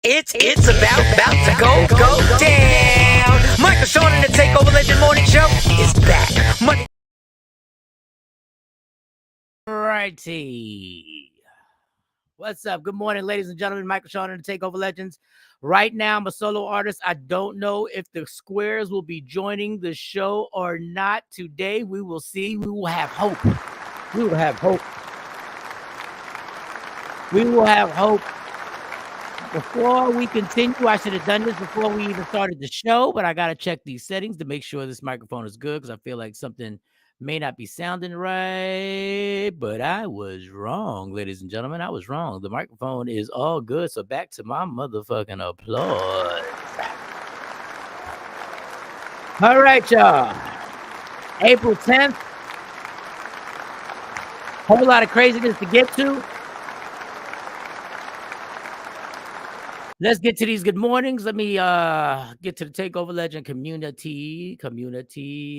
It's about to go down. Michael Sean and the Takeover Legend Morning Show is back. Righty. What's up? Good morning, ladies and gentlemen. Michael Sean and the Takeover Legends. Right now, I'm a solo artist. I don't know if the Squares will be joining the show or not. Today, we will see. We will have hope. We will have hope. We will have hope. Before we continue, I should have done this before we even started the show, but I got to check these settings to make sure this microphone is good because I feel like something may not be sounding right, but I was wrong, ladies and gentlemen. I was wrong. The microphone is all good, so back to my motherfucking applause. All right, y'all. April 10th. Whole lot of craziness to get to. Let's get to these good mornings. Let me get to the Takeover Legend community.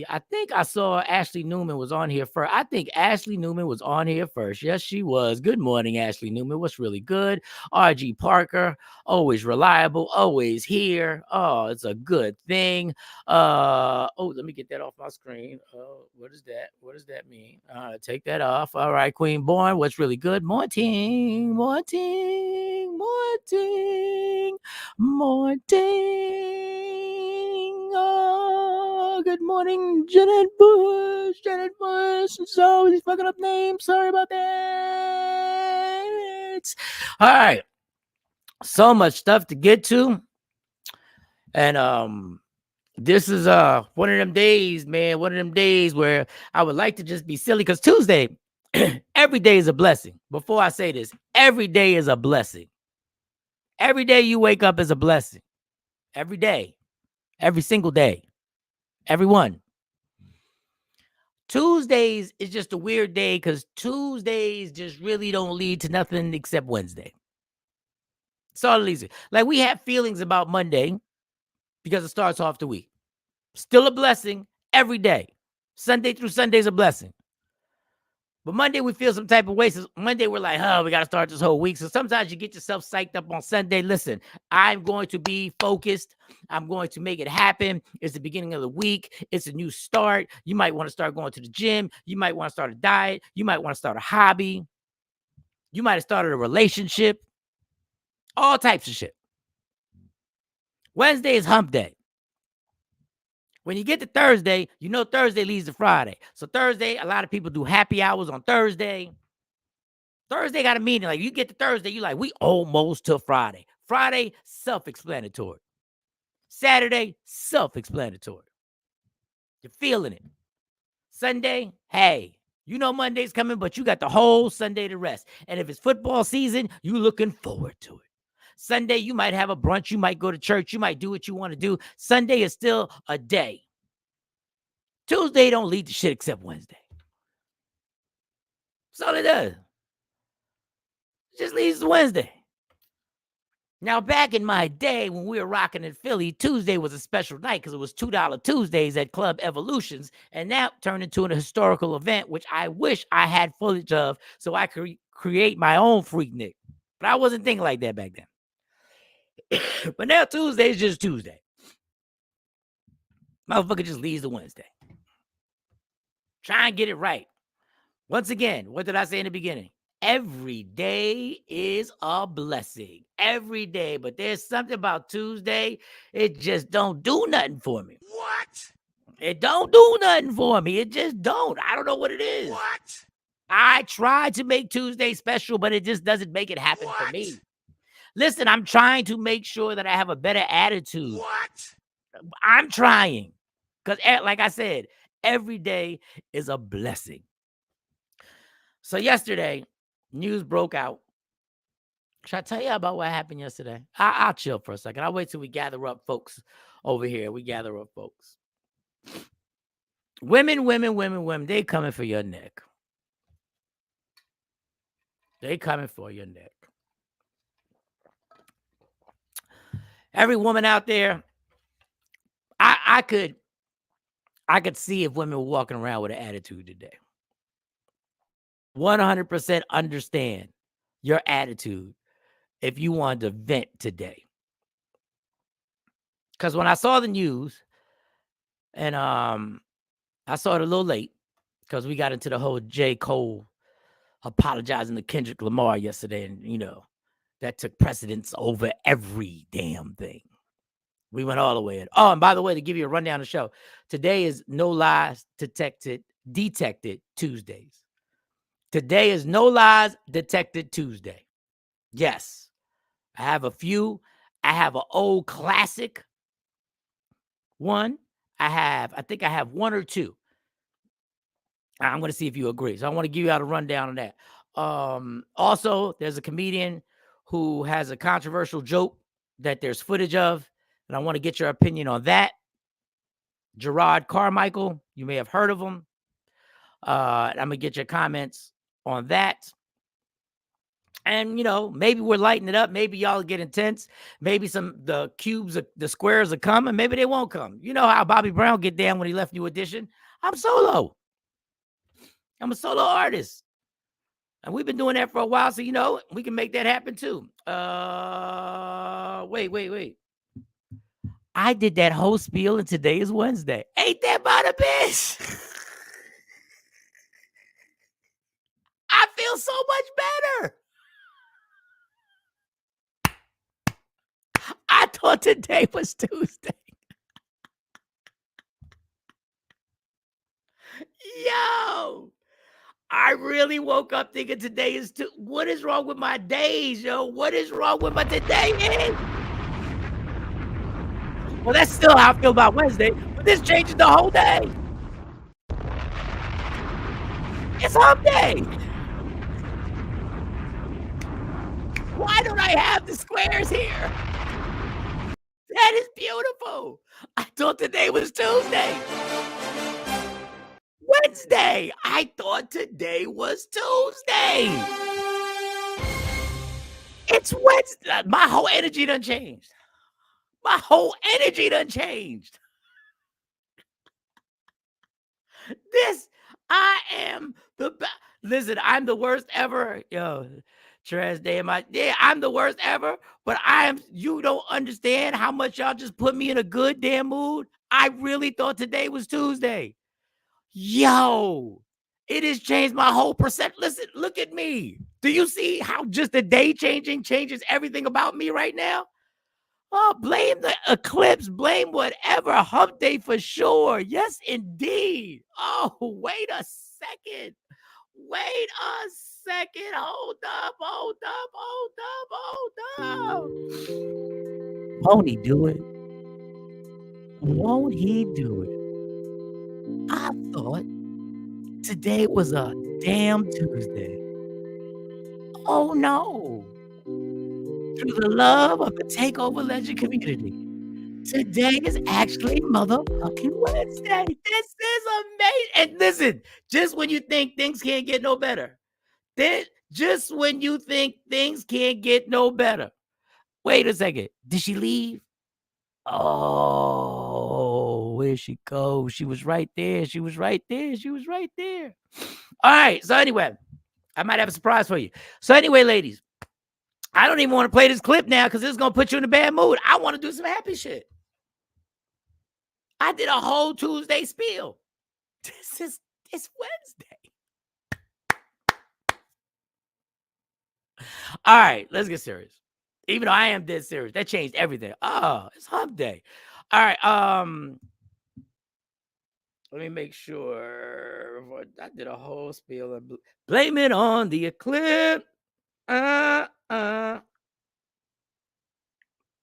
I think I saw Ashley Newman was on here first. Yes, she was. Good morning, Ashley Newman. What's really good? RG Parker, always reliable, always here. Oh, it's a good thing. Let me get that off my screen. What is that? What does that mean? Take that off. All right, Queen Born. What's really good? Morning. Oh, good morning, Janet Bush. It's always fucking up names. Sorry about that. All right. So much stuff to get to. And this is one of them days, man. One of them days where I would like to just be silly because Tuesday, every day is a blessing. Before I say this, every day is a blessing. Every day you wake up is a blessing. Every day. Every single day. Everyone. Tuesdays is just a weird day because Tuesdays just really don't lead to nothing except Wednesday. It's all it leads to. Like we have feelings about Monday because it starts off the week. Still a blessing every day. Sunday through Sunday is a blessing. But Monday, we feel some type of way. So Monday, we're like, oh, we got to start this whole week. So sometimes you get yourself psyched up on Sunday. Listen, I'm going to be focused. I'm going to make it happen. It's the beginning of the week. It's a new start. You might want to start going to the gym. You might want to start a diet. You might want to start a hobby. You might have started a relationship. All types of shit. Wednesday is hump day. When you get to Thursday, you know Thursday leads to Friday. So Thursday, a lot of people do happy hours on Thursday. Thursday got a meaning. Like you get to Thursday, you like, we almost to Friday. Friday, self-explanatory. Saturday, self-explanatory. You're feeling it. Sunday, hey, you know Monday's coming, but you got the whole Sunday to rest. And if it's football season, you looking forward to it. Sunday, you might have a brunch. You might go to church. You might do what you want to do. Sunday is still a day. Tuesday don't lead to shit except Wednesday. That's all it does. It just leads to Wednesday. Now, back in my day when we were rocking in Philly, Tuesday was a special night because it was $2 Tuesdays at Club Evolutions. And that turned into an historical event, which I wish I had footage of so I could create my own Freaknik. But I wasn't thinking like that back then. But now Tuesday is just Tuesday. Motherfucker just leads to Wednesday. Try and get it right. Once again, what did I say in the beginning? Every day is a blessing. Every day. But there's something about Tuesday. It just don't do nothing for me. What? It don't do nothing for me. It just don't. I don't know what it is. What? I try to make Tuesday special, but it just doesn't make it happen for me. Listen, I'm trying to make sure that I have a better attitude. What? I'm trying. Because like I said, every day is a blessing. So yesterday, news broke out. Should I tell you about what happened yesterday? I'll chill for a second. I'll wait till we gather up folks over here. We gather up folks. Women, they coming for your neck. They coming for your neck. Every woman out there, I could see if women were walking around with an attitude today. 100% understand your attitude if you wanted to vent today. Because when I saw the news, and I saw it a little late because we got into the whole J. Cole apologizing to Kendrick Lamar yesterday, and that took precedence over every damn thing. We went all the way in. Oh, and by the way, to give you a rundown of the show, today is No Lies Detected Tuesdays. Today is No Lies Detected Tuesday. Yes, I have a few. I have an old classic one. I think I have one or two. I'm going to see if you agree. So I want to give you out a rundown on that. Also, there's a comedian who has a controversial joke that there's footage of, and I want to get your opinion on that. Gerard Carmichael, you may have heard of him. I'm going to get your comments on that. And, maybe we're lighting it up. Maybe y'all get intense. Maybe the squares are coming. Maybe they won't come. You know how Bobby Brown get down when he left New Edition. I'm solo. I'm a solo artist. And we've been doing that for a while. So, we can make that happen too. Wait. I did that whole spiel and today is Wednesday. Ain't that about a bitch? I feel so much better. I thought today was Tuesday. Yo, I really woke up thinking today is Tuesday. What is wrong with my days, yo? What is wrong with my today is? Well, that's still how I feel about Wednesday, but this changes the whole day. It's hump day. Why don't I have the squares here? That is beautiful. I thought today was Tuesday. Wednesday. I thought today was Tuesday. It's Wednesday. My whole energy done changed. I am the best. Listen, I'm the worst ever. Yo, trash day. I'm the worst ever, but you don't understand how much y'all just put me in a good damn mood. I really thought today was Tuesday. Yo, it has changed my whole perception. Listen, look at me. Do you see how just the day changing changes everything about me right now? Oh, blame the eclipse, blame whatever. Hump day for sure. Yes, indeed. Oh, wait a second. Hold up. Won't he do it? I thought today was a damn Tuesday. Oh, no. Through the love of the Takeover Legend community, today is actually motherfucking Wednesday. This is amazing. And listen, just when you think things can't get no better, wait a second. Did she leave? Oh, where'd she go? She was right there. All right. So anyway, I might have a surprise for you. So anyway, ladies, I don't even want to play this clip now because it's going to put you in a bad mood. I want to do some happy shit. I did a whole Tuesday spiel. It's Wednesday. All right, let's get serious. Even though I am dead serious, that changed everything. Oh, it's hump day. All right, let me make sure. I did a whole spiel. Blame it on the eclipse. Let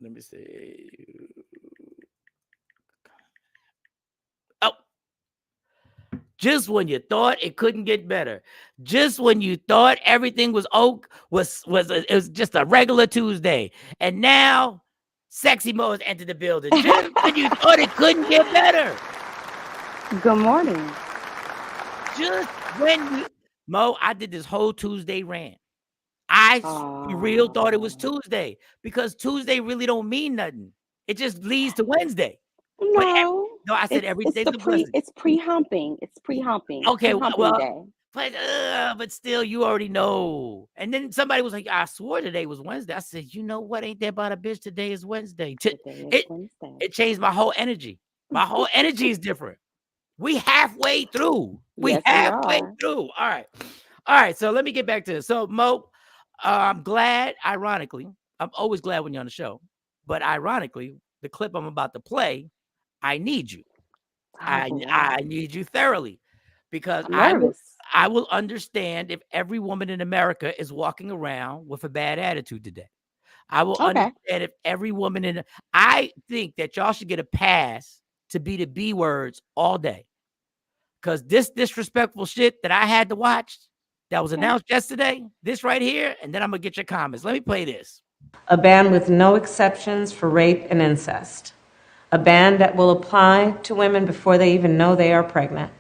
me see. Oh, just when you thought it couldn't get better, just when you thought everything was it was just a regular Tuesday, and now Sexy Mo has entered the building. Just when you thought it couldn't get better. Good morning. Just when Mo, I did this whole Tuesday rant. I for real thought it was Tuesday because Tuesday really don't mean nothing. It just leads to Wednesday. No, I said every day's a blessing. It's pre-humping. It's pre-humping. Okay, Pre-humping well, day. but still, you already know. And then somebody was like, I swore today was Wednesday. I said, you know what? Ain't that about a bitch? Today is Wednesday. Today is It Wednesday. it changed my whole energy. My whole energy is different. We halfway through. Yes, we halfway are. through. All right. So let me get back to this. So Mo, I'm glad. Ironically, I'm always glad when you're on the show. But ironically, the clip I'm about to play, I need you. I wow. need you thoroughly, because I'm nervous. I will understand if every woman in America is walking around with a bad attitude today. I will Okay. understand if every woman I think that y'all should get a pass to be the B words all day. Because this disrespectful shit that I had to watch that was Okay. announced yesterday, this right here, and then I'm gonna get your comments. Let me play this. A ban with no exceptions for rape and incest. A ban that will apply to women before they even know they are pregnant,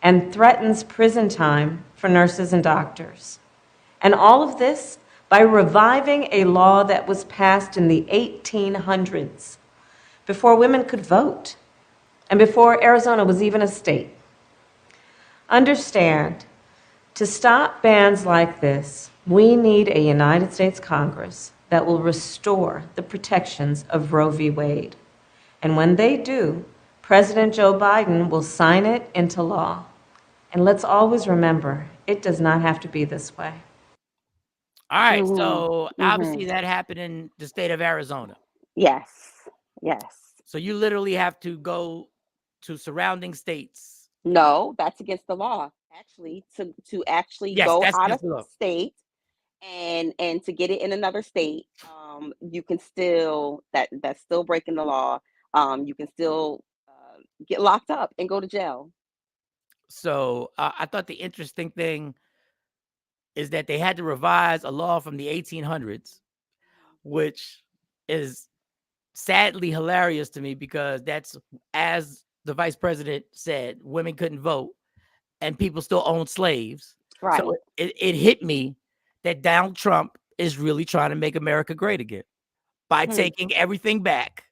and threatens prison time for nurses and doctors. And all of this by reviving a law that was passed in the 1800s, before women could vote, and before Arizona was even a state. Understand, to stop bans like this, we need a United States Congress that will restore the protections of Roe v. Wade. And when they do, President Joe Biden will sign it into law. And let's always remember, it does not have to be this way. All right, Mhm. so obviously Mhm. that happened in the state of Arizona. Yes. Yes. So you literally have to go to surrounding states. No, that's against the law. Actually, to actually Yes, go that's out of against the law. state and to get it in another state, you can still that's still breaking the law. You can still get locked up and go to jail. So I thought the interesting thing is that they had to revise a law from the 1800s, which is sadly hilarious to me, because that's, as the vice president said, women couldn't vote and people still own slaves. Right. So it hit me that Donald Trump is really trying to make America great again by taking everything back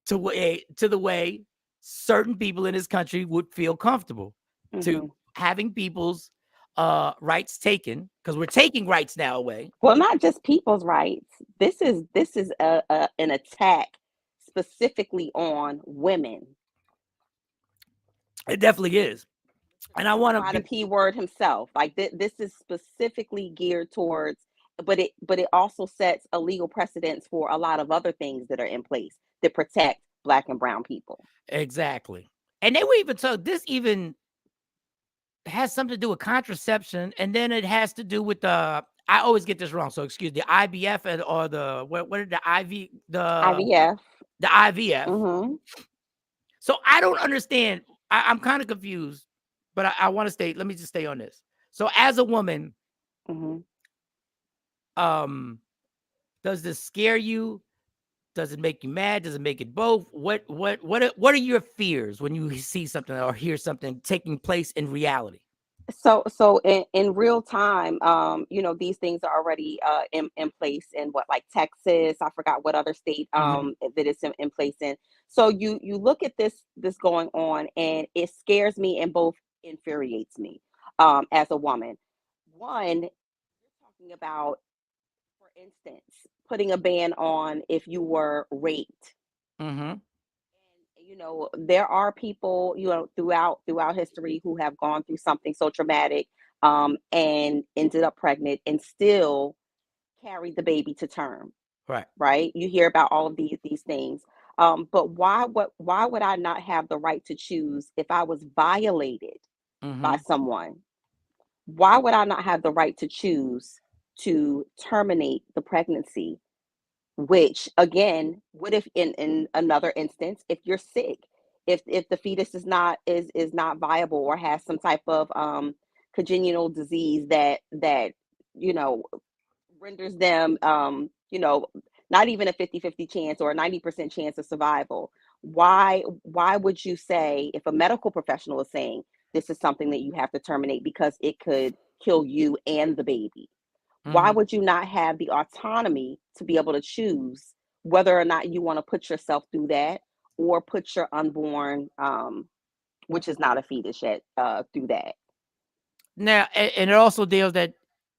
to the way certain people in this country would feel comfortable, to Mhm. having people's rights taken, because we're taking rights now away. Well, not just people's rights. This is an attack specifically on women. It definitely is. And I want By to the P word himself. Like this is specifically geared towards, but it also sets a legal precedence for a lot of other things that are in place that protect Black and brown people. exactly. And they were even told this even has something to do with contraception, and then it has to do with the, I always get this wrong, so excuse, the IBF or the what are the IV IVF. the IVF. Mm-hmm. So I don't understand. I'm kind of confused, but I want to stay. Let me just stay on this. So as a woman, Mm-hmm. does this scare you? Does it make you mad? Does it make it both? What are your fears when you see something or hear something taking place in reality? So in real time, these things are already in place in what, like Texas, I forgot what other state Mhm. that it's in place in. So you look at this going on, and it scares me and both infuriates me as a woman. One, you're talking about, for instance, putting a ban on if you were raped. Mhm. There are people, throughout history who have gone through something so traumatic, and ended up pregnant and still carried the baby to term. Right. Right? You hear about all of these things. But why would I not have the right to choose if I was violated by Mhm. someone? Why would I not have the right to choose to terminate the pregnancy? Which, again, what if in another instance, if you're sick, if the fetus is not viable or has some type of congenital disease that you know renders them, not even a 50-50 chance or a 90% chance of survival? Why would you say, if a medical professional is saying this is something that you have to terminate because it could kill you and the baby? Why Mhm. would you not have the autonomy to be able to choose whether or not you want to put yourself through that, or put your unborn, which is not a fetus yet, through that? Now, and it also deals that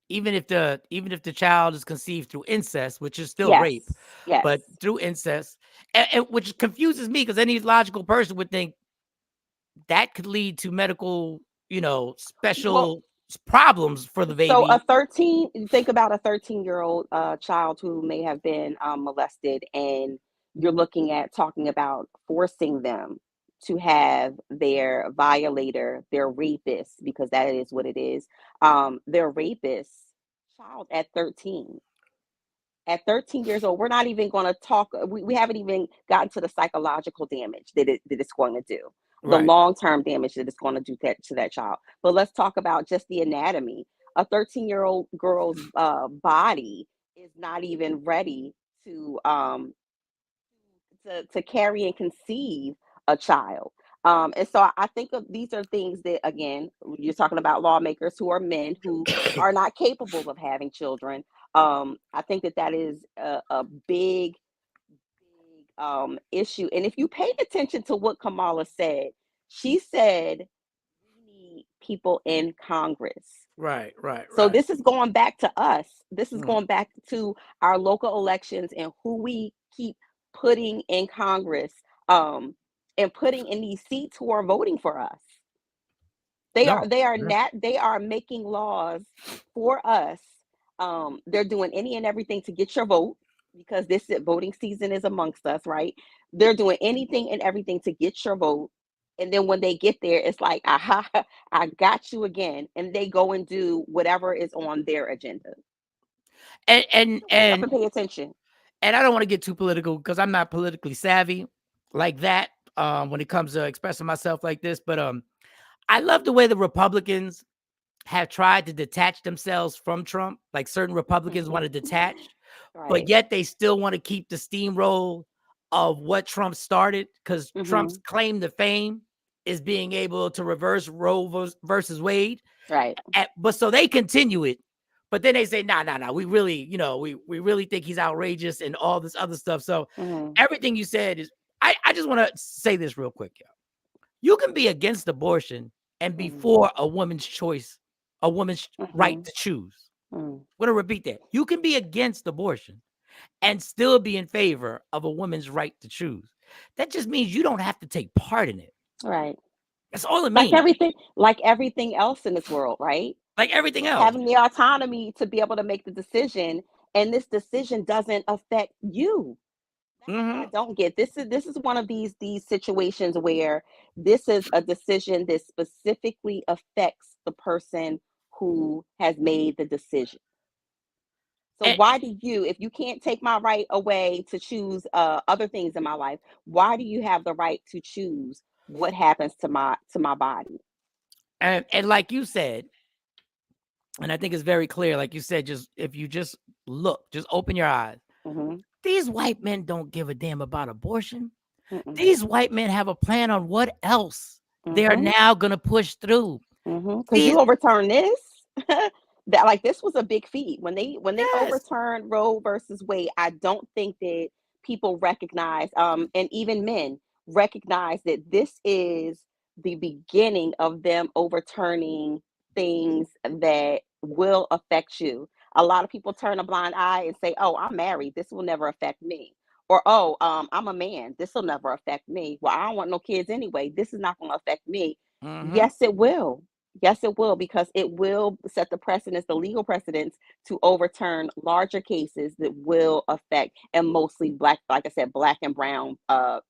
even if the child is conceived through incest, which is still rape, Yes. but through incest, and which confuses me because any logical person would think that could lead to medical, special problems for the So baby. think about a 13-year-old child who may have been molested, and you're looking at talking about forcing them to have their violator, their rapist, because that is what it is, their rapist child at 13. At 13 years old, we're not even going to talk. We haven't even gotten to the psychological damage that it's going to do, the Right. long-term damage that it's going to do to that child. But let's talk about just the anatomy. A 13-year-old girl's body is not even ready to carry and conceive a child. And so I think of these are things that, again, you're talking about lawmakers who are men who are not capable of having children. I think that is a big issue. And if you paid attention to what Kamala said, she said, we need people in Congress. Right. So this is going back to us. This is Mm. going back to our local elections and who we keep putting in Congress, and putting in these seats who are voting for us. They No, they are making laws for us. They're doing any and everything to get your vote because this voting season is amongst us, right? They're doing anything and everything to get your vote. And then when they get there, it's like, aha, I got you again. And they go and do whatever is on their agenda. and Wake up and pay attention. and I don't want to get too political because I'm not politically savvy like that when it comes to expressing myself like this. But I love the way the Republicans have tried to detach themselves from Trump. Like certain Republicans want to detach, but Right. yet they still want to keep the steamroll of what Trump started because Trump's claim to fame is being able to reverse Roe versus Wade. Right. But so they continue it. But then they say, nah, we really, we really think he's outrageous and all this other stuff. So everything you said is, I just want to say this real quick. Yo. You can be against abortion and be for a woman's choice, a woman's right to choose. I'm going to repeat that. You can be against abortion and still be in favor of a woman's right to choose. That just means you don't have to take part in it. Right. That's all it means. Like everything else in this world, right? Like everything else. Having the autonomy to be able to make the decision, and this decision doesn't affect you. That's what I don't get. This is one of these situations where this is a decision that specifically affects the person who has made the decision. So why do you, if you can't take my right away to choose other things in my life, why do you have the right to choose what happens to my body? And like you said, and I think it's very clear, like you said, just if you just look, just open your eyes. These white men don't give a damn about abortion. These white men have a plan on what else they are now going to push through. Because you overturn this, this was a big feat when they overturned Roe versus Wade. I don't think that people recognize, and even men recognize that this is the beginning of them overturning things that will affect you. A lot of people turn a blind eye and say, "Oh, I'm married. This will never affect me." Or, "Oh, I'm a man. This will never affect me. Well, I don't want no kids anyway. This is not going to affect me." Yes, it will. Yes, it will, because it will set the precedence, the legal precedence, to overturn larger cases that will affect, and mostly Black, like I said, Black and brown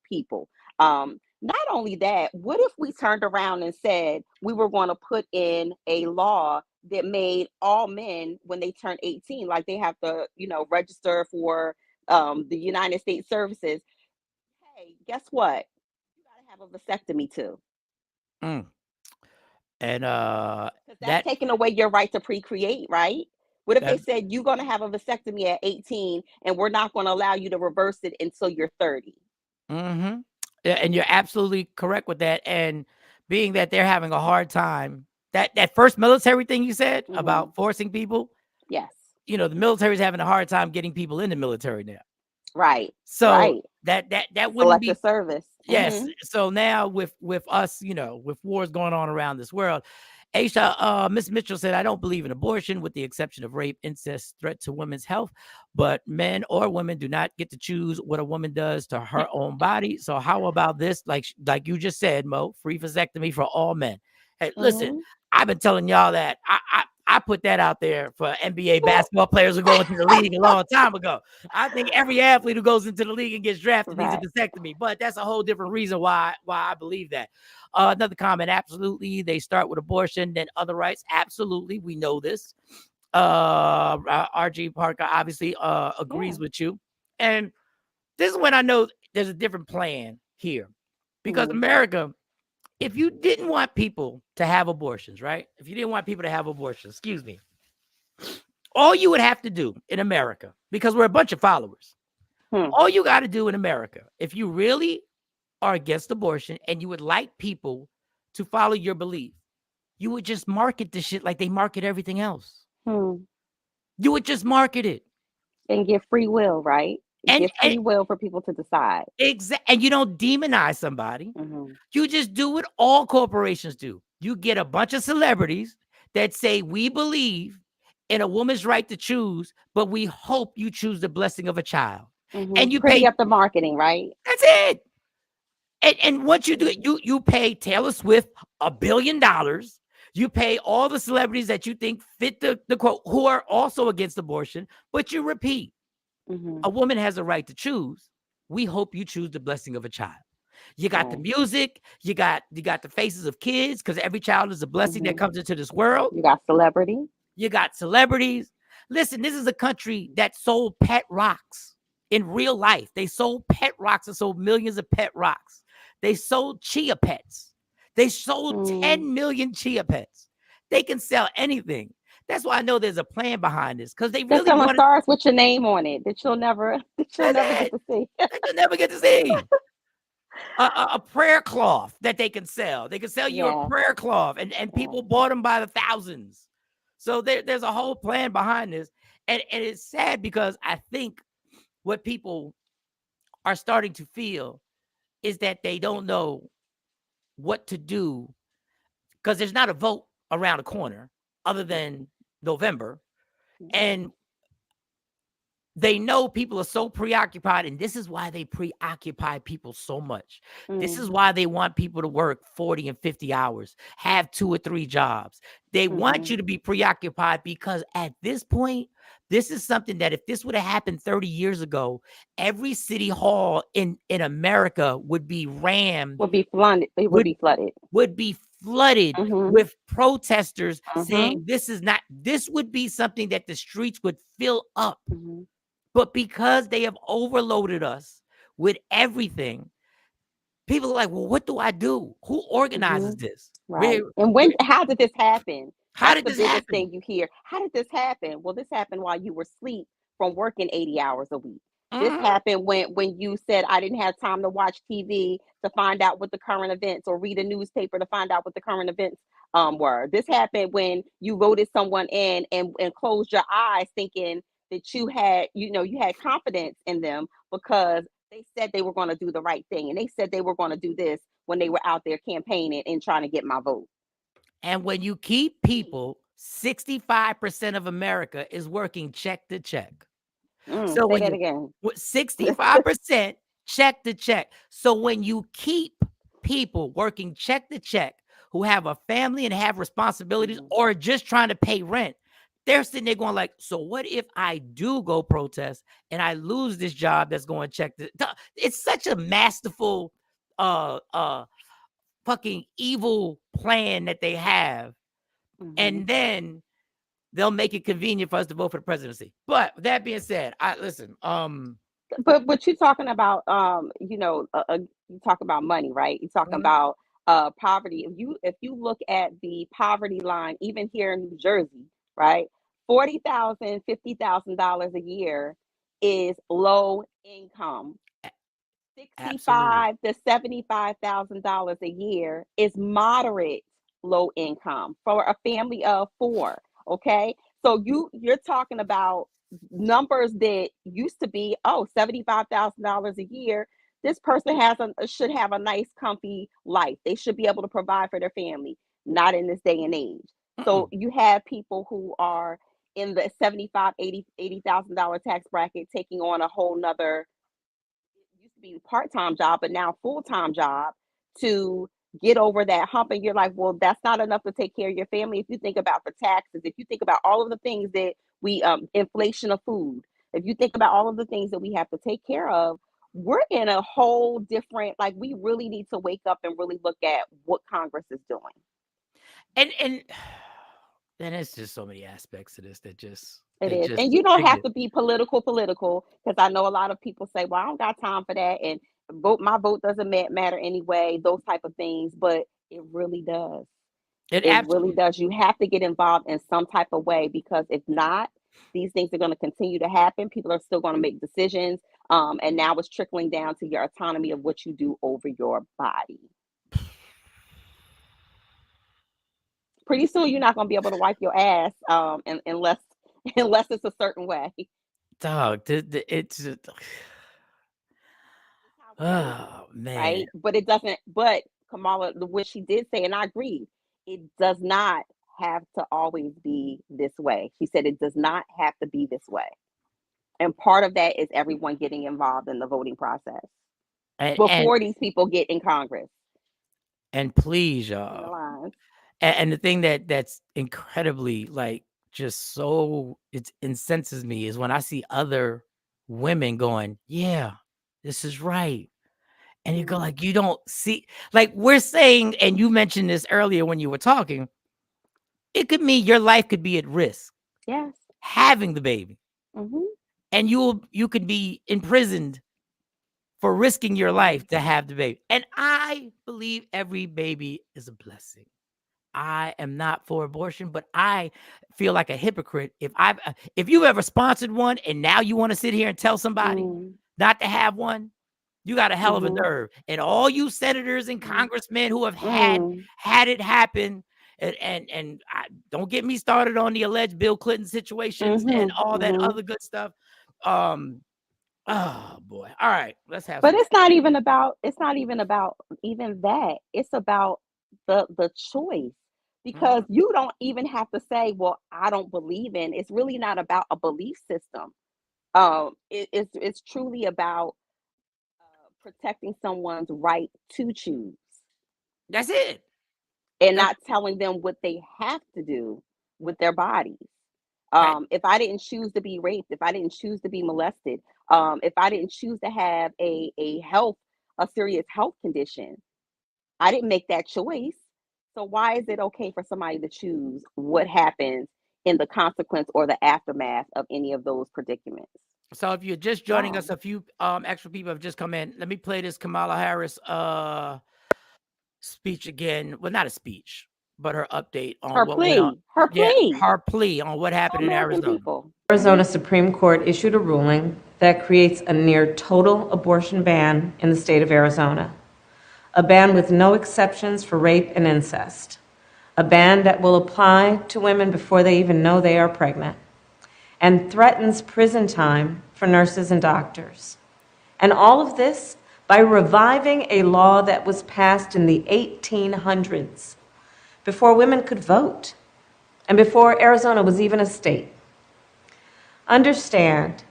people. Not only that, what if we turned around and said we were going to put in a law that made all men, when they turn 18, like they have to, register for the United States services. Hey, guess what? You got to have a vasectomy too. And that's taking away your right to procreate, right? What if they said you're going to have a vasectomy at 18 and we're not going to allow you to reverse it until you're 30? And you're absolutely correct with that. And being that they're having a hard time, that first military thing you said about forcing people. Yes. The military is having a hard time getting people in the military now. Right. So right. that wouldn't Selective be service. Yes. So now with us, with wars going on around this world, Aisha, Miss Mitchell said, I don't believe in abortion with the exception of rape, incest, threat to women's health, but men or women do not get to choose what a woman does to her own body. So how about this? Like you just said, Mo, free vasectomy for all men. Hey, listen, Mhm. I've been telling y'all that I put that out there for NBA basketball players who go into the league a long time ago. I think every athlete who goes into the league and gets drafted needs a Right. vasectomy, but that's a whole different reason why I believe that. Another comment, absolutely. They start with abortion, then other rights. Absolutely. We know this. RG Parker obviously agrees Yeah. with you. And this is when I know there's a different plan here. Because Mhm. America, if you didn't want people to have abortions, right? If you didn't want people to have abortions, excuse me, all you would have to do in America, because we're a bunch of followers, Hmm. all you got to do in America, if you really are against abortion and you would like people to follow your belief, you would just market this shit like they market everything else. Hmm. You would just market it. And give free will, right? And Give free will for people to decide. and you don't demonize somebody. Mhm. You just do what all corporations do. You get a bunch of celebrities that say, we believe in a woman's right to choose, but we hope you choose the blessing of a child. And you Pretty pay, up the marketing, right? that's it. And once you do it, you pay Taylor Swift $1 billion. You pay all the celebrities that you think fit the quote, who are also against abortion, but you repeat, Mhm. a woman has a right to choose. We hope you choose the blessing of a child. You got the Right. music, you got the faces of kids, because every child is a blessing that Mhm. comes into this world. You got celebrity. You got celebrities. Listen, this is a country that sold pet rocks in real life. They sold pet rocks and sold millions of pet rocks. They sold chia pets. They sold Mm. 10 million chia pets. They can sell anything. That's why I know there's a plan behind this, because they They're really selling wanted. stars with your name on it that you'll never That's get it. to see. That you'll never get to see. A prayer cloth that they can sell. They can sell you a Yeah. prayer cloth, and Yeah. people bought them by the thousands. So there's a whole plan behind this. And it's sad because I think what people are starting to feel is that they don't know what to do, because there's not a vote around the corner other than November. And they know people are so preoccupied, and this is why they preoccupy people so much. This is Mm. why they want people to work 40 and 50 hours, have 2 or 3 jobs. They want Mhm. you to be preoccupied, because at this point, this is something that if this would have happened 30 years ago, every city hall in America would be rammed, Would be flooded. It would would be flooded. would be flooded Mhm. with protesters saying Mhm. this would be something that the streets would fill up. Mhm. But because they have overloaded us with everything, people are like, well, what do I do? Who organizes Mhm. this? Right. And how did this happen? How That's did the this biggest happen? thing you hear. How did this happen? Well, this happened while you were asleep from working 80 hours a week. This Mhm. happened when you said I didn't have time to watch TV to find out what the current events, or read a newspaper to find out what the current events were. This happened when you voted someone in and closed your eyes thinking that you had confidence in them because they said they were going to do the right thing, and they said they were going to do this when they were out there campaigning and trying to get my vote. And when you keep people, 65% of America is working check to check. So Say when that you again. 65% check to check. So when you keep people working check to check who have a family and have responsibilities, Mhm. or just trying to pay rent, they're sitting there going like, so what if I do go protest and I lose this job that's going check to? It's such a masterful fucking evil plan that they have. And Mhm. then they'll make it convenient for us to vote for the presidency. But with that being said, But you're talking about you talk about money, right? You talk mhm, about poverty. If you look at the poverty line, even here in New Jersey, right? $40,000, $50,000 a year is low income. absolutely. 65 to $75,000 a year is moderate low income for a family of 4. Okay, so you're talking about numbers that used to be $75,000 a year. This person should have a nice, comfy life. They should be able to provide for their family. not in this day and age. So you have people who are in the 75, 80,000 tax bracket taking on a whole nother, it used to be part-time job, but now full-time job to get over that hump. And you're like, well, that's not enough to take care of your family. If you think about the taxes, if you think about all of the things that we, inflation of food, if you think about all of the things that we have to take care of, we're in a whole different, like, we really need to wake up and really look at what Congress is doing. And then it's just so many aspects of this that just It they is. just And you don't trigger. have to be political, because I know a lot of people say, well, I don't got time for that. And my vote doesn't matter anyway, those type of things. But it really does. It It really absolutely does. You have to get involved in some type of way, because if not, these things are going to continue to happen. People are still going to make decisions. And now it's trickling down to your autonomy of what you do over your body. Pretty soon, you're not going to be able to wipe your ass, unless it's a certain way. dog. It's just- oh man. Right? But it doesn't. But Kamala, what she did say, and I agree, it does not have to always be this way. She said it does not have to be this way. And part of that is everyone getting involved in the voting process And before these people get in Congress. please, In the y'all. lines. And the thing that's incredibly, like, just so it incenses me is when I see other women going, yeah, this is right. And you go, like, you don't see, like, we're saying, and you mentioned this earlier when you were talking, it could mean your life could be at risk Yes. having the baby, hmm and you could be imprisoned for risking your life to have the baby. And I believe every baby is a blessing. I am not for abortion, but I feel like a hypocrite if you ever sponsored one and now you want to sit here and tell somebody not to have one. You got a hell of a nerve. And all you senators and congressmen who have had it happen, and don't get me started on the alleged Bill Clinton situations and all that other good stuff. Oh boy. All right, let's have But some. it's not even about even that. It's about the choice. Because you don't even have to say, well, I don't believe in. It's really not about a belief system. It's truly about protecting someone's right to choose, That's it. and not telling them what they have to do with their bodies. Right. If I didn't choose to be raped, if I didn't choose to be molested, if I didn't choose to have a serious health condition, I didn't make that choice. So why is it okay for somebody to choose what happens in the consequence or the aftermath of any of those predicaments? So if you're just joining us, a few extra people have just come in. Let me play this Kamala Harris speech again. Well, not a speech, but her update on Her what plea. went on. Her plea. Her plea on what happened in American Arizona. people. Arizona Supreme Court issued a ruling that creates a near total abortion ban in the state of Arizona. A ban with no exceptions for rape and incest. A ban that will apply to women before they even know they are pregnant. And threatens prison time for nurses and doctors. And all of this by reviving a law that was passed in the 1800s, before women could vote, and before Arizona was even a state. Understand,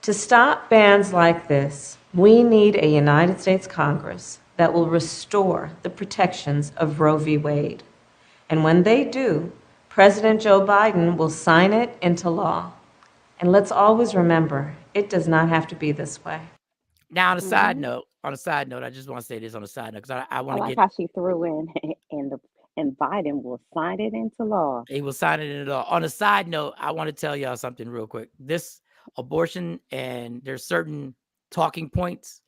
to stop bans like this, we need a United States Congress that will restore the protections of Roe v. Wade. And when they do, President Joe Biden will sign it into law. And let's always remember, it does not have to be this way. Now, on a side note, I just want to say this on a side note, because I I want to like get. how she threw in, and Biden will sign it into law. He will sign it into law. On a side note, I want to tell y'all something real quick. This abortion, and there's certain talking points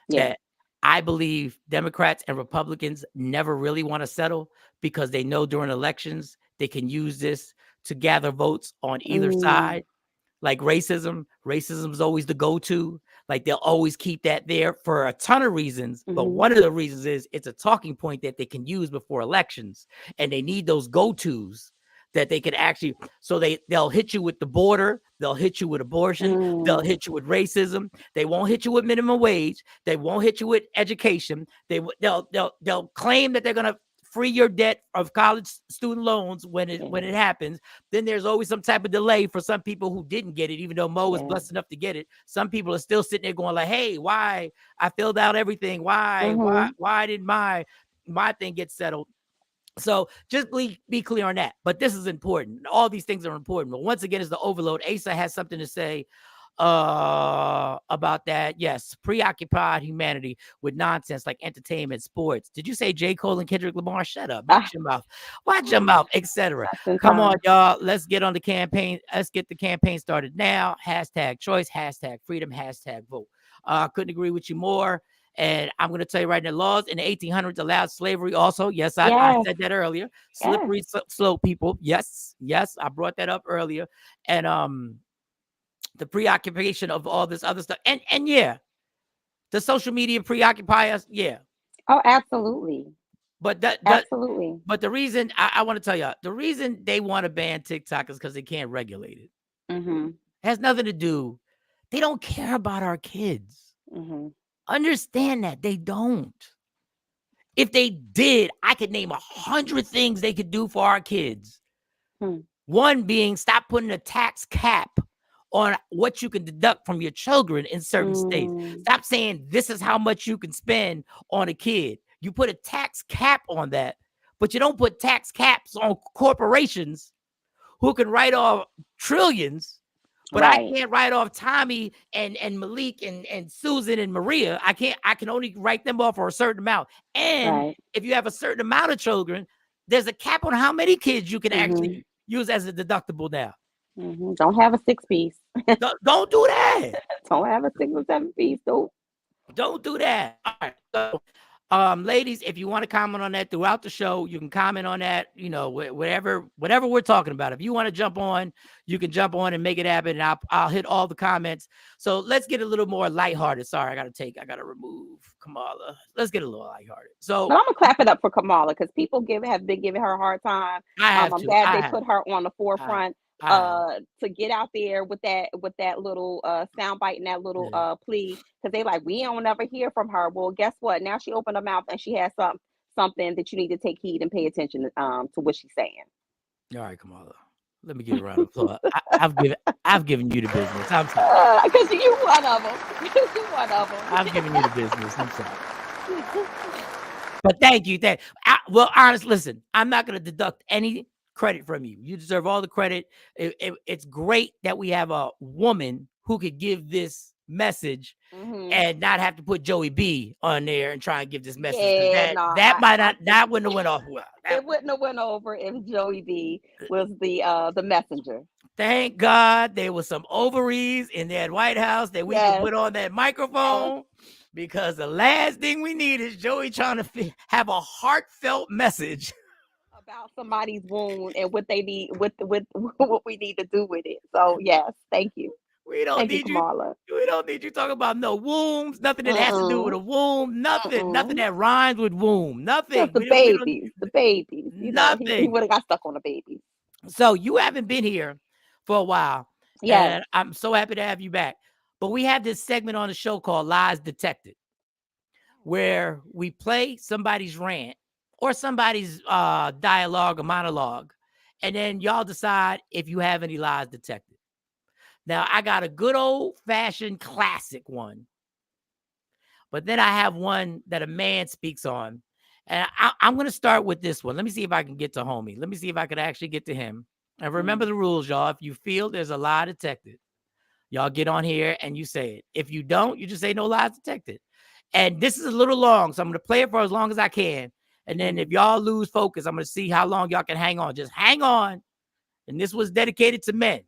that I believe Democrats and Republicans never really want to settle, because they know during elections they can use this to gather votes on either side. Like racism is always the go-to. Like they'll always keep that there for a ton of reasons. But one of the reasons is it's a talking point that they can use before elections, and they need those go-tos that they can actually, so they'll hit you with the border, they'll hit you with abortion, they'll hit you with racism, they won't hit you with minimum wage, they won't hit you with education, they'll claim that they're gonna free your debt of college student loans when it happens. Then there's always some type of delay for some people who didn't get it, even though Mo was blessed enough to get it. Some people are still sitting there going like, hey, why I filled out everything? Why did my thing get settled? So just be clear on that. But this is important. All these things are important. But once again, it's the overload. Asa has something to say about that. Yes, preoccupied humanity with nonsense like entertainment, sports. Did you say J. Cole and Kendrick Lamar? Shut up. Watch your mouth, etc. Come on, y'all. Let's get on the campaign. Let's get the campaign started now. Hashtag choice, hashtag freedom, hashtag vote. Couldn't agree with you more. And I'm going to tell you right now, laws in the 1800s allowed slavery also. Yes, I said that earlier. Slippery slope, people. Yes, I brought that up earlier. And the preoccupation of all this other stuff. And yeah, the social media preoccupy us. Yeah. Oh, absolutely. But absolutely. But the reason I want to tell you, the reason they want to ban TikTok is because they can't regulate it. It has nothing to do. They don't care about our kids. Understand that they don't. If they did, I could name 100 things they could do for our kids. One being stop putting a tax cap on what you can deduct from your children in certain states. Stop saying this is how much you can spend on a kid. You put a tax cap on that, but you don't put tax caps on corporations who can write off trillions. But I can't write off Tommy and Malik and Susan and Maria. I can only write them off for a certain amount. And if you have a certain amount of children, there's a cap on how many kids you can actually use as a deductible now. Don't have a 6-piece. Don't do that. Don't have a 6 or 7-piece. Don't do that. All right. So, ladies, if you want to comment on that throughout the show, you can comment on that, whatever we're talking about. If you want to jump on, you can jump on and make it happen. And I'll hit all the comments. So let's get a little more lighthearted. Sorry, I got to remove Kamala. Let's get a little lighthearted. So but I'm gonna clap it up for Kamala because people have been giving her a hard time. I'm glad they put her on the forefront. To get out there with that little soundbite and that little plea, because they like, we don't ever hear from her. Well, guess what? Now she opened her mouth and she has something that you need to take heed and pay attention to what she's saying. All right, Kamala. Let me give a round of applause. I've given you the business. I'm sorry. Because you one of them. I've given you the business. I'm sorry. But thank you. Well, honest, listen, I'm not going to deduct any credit from you. You deserve all the credit. It's great that we have a woman who could give this message and not have to put Joey B on there and try and give this message. That wouldn't have went off well. It wouldn't have went over if Joey B was the messenger. Thank God there was some ovaries in that White House that we could put on that microphone, because the last thing we need is Joey trying to have a heartfelt message about somebody's wound and what they need, with what we need to do with it. So yes, thank you. We don't need you talking about no wombs, nothing that has to do with a womb, nothing that rhymes with womb, nothing. Just the babies. Nothing. He would have got stuck on the babies. So you haven't been here for a while. Yeah, and I'm so happy to have you back. But we have this segment on the show called Lies Detected, where we play somebody's rant or somebody's dialogue or monologue, and then y'all decide if you have any lies detected. Now, I got a good old-fashioned classic one, but then I have one that a man speaks on, and I'm going to start with this one. Let me see if I can get to homie. Let me see if I can actually get to him. And remember the rules, y'all. If you feel there's a lie detected, y'all get on here and you say it. If you don't, you just say no lies detected. And this is a little long, so I'm going to play it for as long as I can. And then if y'all lose focus, I'm going to see how long y'all can hang on. Just hang on. And this was dedicated to men.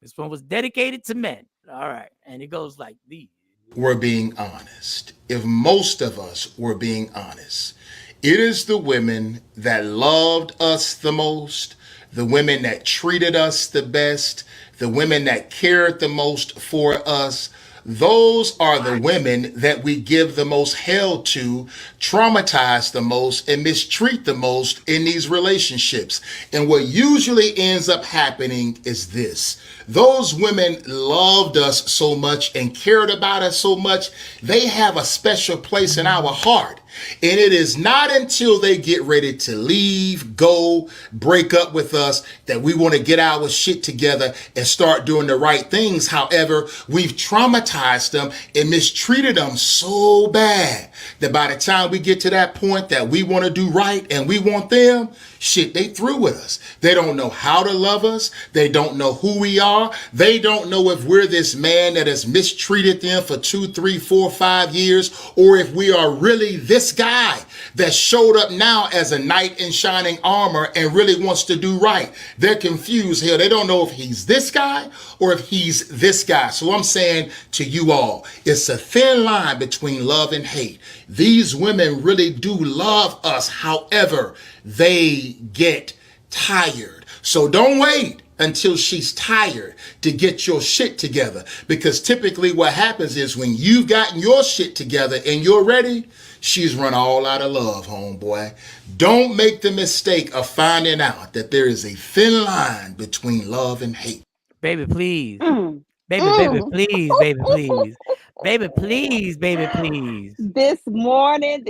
This one was dedicated to men. All right. And it goes like these. We're being honest. If most of us were being honest, it is the women that loved us the most, the women that treated us the best, the women that cared the most for us. Those are the women that we give the most hell to, traumatize the most, and mistreat the most in these relationships. And what usually ends up happening is this. Those women loved us so much and cared about us so much, they have a special place in our heart. And it is not until they get ready to leave, go, break up with us that we want to get our shit together and start doing the right things. However, we've traumatized them and mistreated them so bad that by the time we get to that point that we want to do right and we want them, shit, they through with us. They don't know how to love us. They don't know who we are. They don't know if we're this man that has mistreated them for 2, 3, 4, 5 years, or if we are really this guy that showed up now as a knight in shining armor and really wants to do right. They're confused here. They don't know if he's this guy or if he's this guy. So I'm saying to you all, it's a thin line between love and hate. These women really do love us. However, they get tired. So don't wait until she's tired to get your shit together. Because typically what happens is when you've gotten your shit together and you're ready, she's run all out of love, homeboy. Don't make the mistake of finding out that there is a thin line between love and hate. Baby, please. Mm. Baby, baby, please, baby, please. Baby, please, baby, please. This morning.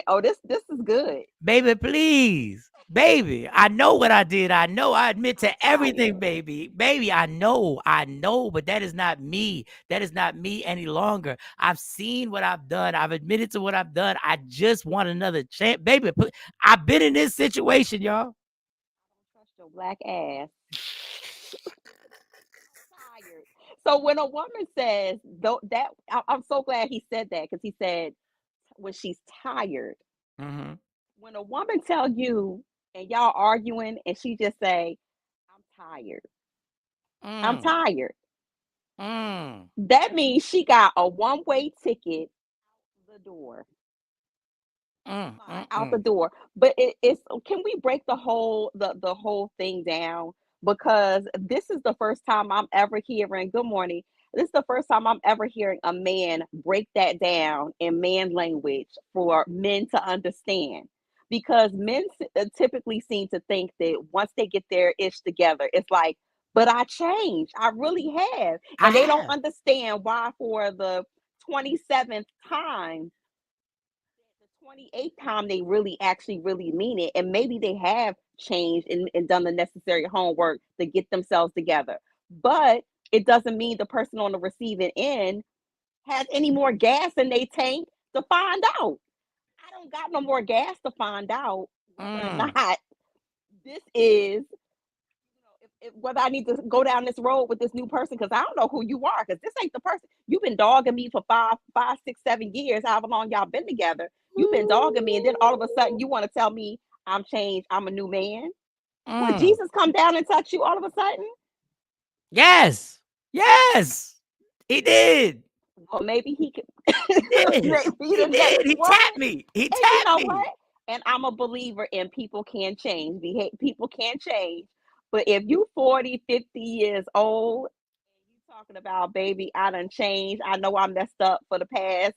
Oh, this is good. Baby, please. Baby, I know what I did. I know. I admit to everything, baby. Baby, I know, but that is not me. That is not me any longer. I've seen what I've done. I've admitted to what I've done. I just want another chance. Baby, I've been in this situation, y'all. Trust your black ass. Tired. So when a woman says, though, that I'm so glad he said that, because he said when she's tired. Mm-hmm. When a woman tell you and y'all arguing and she just say, I'm tired. I'm tired. That means she got a one-way ticket out the door. Out the door. But it's can we break the whole thing down? Because this is the first time I'm ever hearing, good morning. This is the first time I'm ever hearing a man break that down in man language for men to understand. Because men typically seem to think that once they get their ish together, it's like, but I changed. I really have. And they don't understand why for the 27th time, the 28th time, they really mean it. And maybe they have changed and done the necessary homework to get themselves together. But it doesn't mean the person on the receiving end has any more gas in their tank to find out. I don't got no more gas to find out whether or not this is, whether I need to go down this road with this new person, because I don't know who you are, because this ain't the person. You've been dogging me for 5, 6, 7 years, however long y'all been together. You've been dogging me, and then all of a sudden you want to tell me I'm changed, I'm a new man. Would Jesus come down and touch you all of a sudden? Yes, he did. Well, maybe he could. He did. He tapped me. He tapped you know me. What? And I'm a believer in people can change. People can change. But if you 40, 50 years old, and you talking about, baby, I done changed. I know I messed up for the past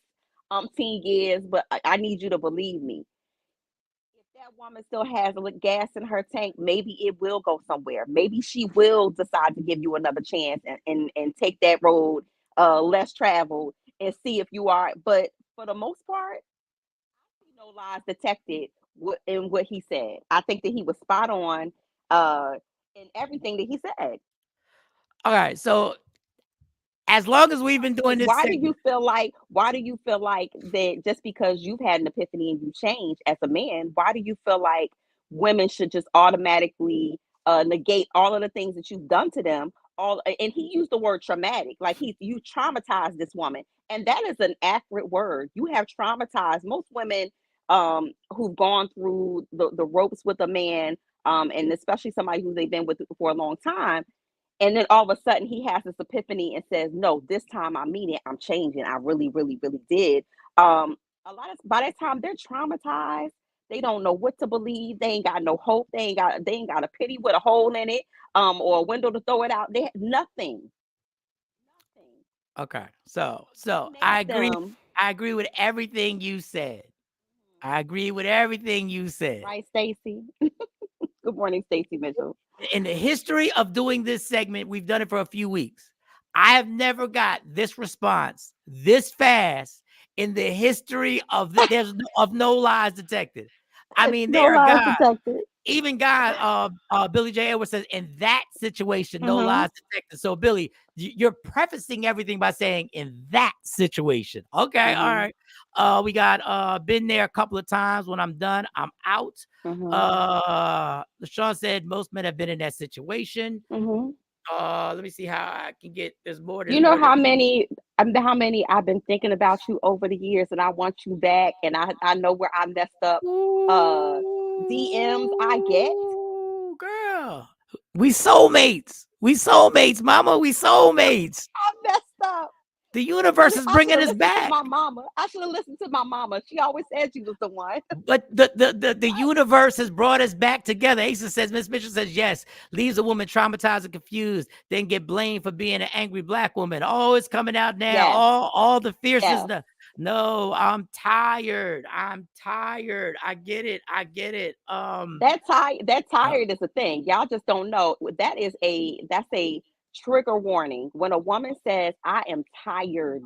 10 years, but I need you to believe me. If that woman still has gas in her tank, maybe it will go somewhere. Maybe she will decide to give you another chance and take that road less traveled and see if you are. But for the most part, I see no lies detected in what he said. I think that he was spot on in everything that he said. All right, so as long as we've been doing this, why do you feel like that just because you've had an epiphany and you changed as a man, why do you feel like women should just automatically negate all of the things that you've done to them? And he used the word traumatic, like you traumatized this woman, and that is an accurate word. You have traumatized most women who've gone through the ropes with a man, and especially somebody who they've been with for a long time. And then all of a sudden he has this epiphany and says, no, this time I mean it. I'm changing. I really, really, really did. By that time they're traumatized. They don't know what to believe. They ain't got no hope. They ain't got a pity with a hole in it, or a window to throw it out. They have nothing. Okay. So I agree. I agree with everything you said. Right, Stacey? Good morning, Stacey Mitchell. In the history of doing this segment, we've done it for a few weeks. I have never got this response this fast in the history of of No Lies Detected. I mean, No there are lies guys, detected. even guys, Billy J. Edwards says, in that situation, no Mhm. lies detected. So, Billy, you're prefacing everything by saying in that situation. Okay, all Mhm. right. We got been there a couple of times. When I'm done, I'm out. Mhm. LaShawn said most men have been in that situation. Mhm. Let me see how I can get. There's more. You know how many I've been thinking about you over the years, and I want you back, and I know where I messed up. DMs I get. Ooh, girl. We soulmates. We soulmates, mama. We soulmates. I messed up. The universe is I should bringing have us listened to back. my mama. I should have listened to my mama. She always said you was the one. But the universe has brought us back together. Asa says, Miss Mitchell says, yes, leaves a woman traumatized and confused, then get blamed for being an angry Black woman. Oh, it's coming out now. Yes. All the fierceness. Yes. No, I'm tired. I'm tired. I get it. I get it. That tired is a thing. Y'all just don't know. That's a trigger warning. When a woman says, I am tired,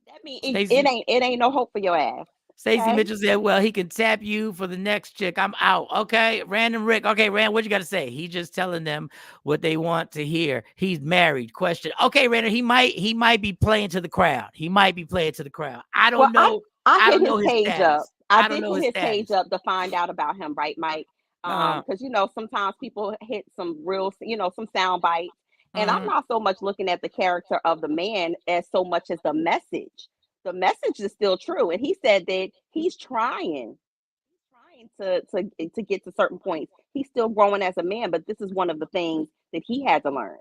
that means Stacey it ain't no hope for your ass. Stacey Okay? Mitchell said, well, he can tap you for the next chick. I'm out. Okay. Random Rick. Okay, Rand, what you got to say? He just telling them what they want to hear. He's married. Question. Okay, Random, he might be playing to the crowd. He might be playing to the crowd. I don't Well, know. I I hit don't his know his page up. status. I I don't did know hit his his page status. up to find out about him, right, Mike? Uh, Because sometimes people hit some real, some sound bites, and I'm mhm. not so much looking at the character of the man as so much as the message. The message is still true, and he said that he's trying to get to certain points. He's still growing as a man, but this is one of the things that he had to learn.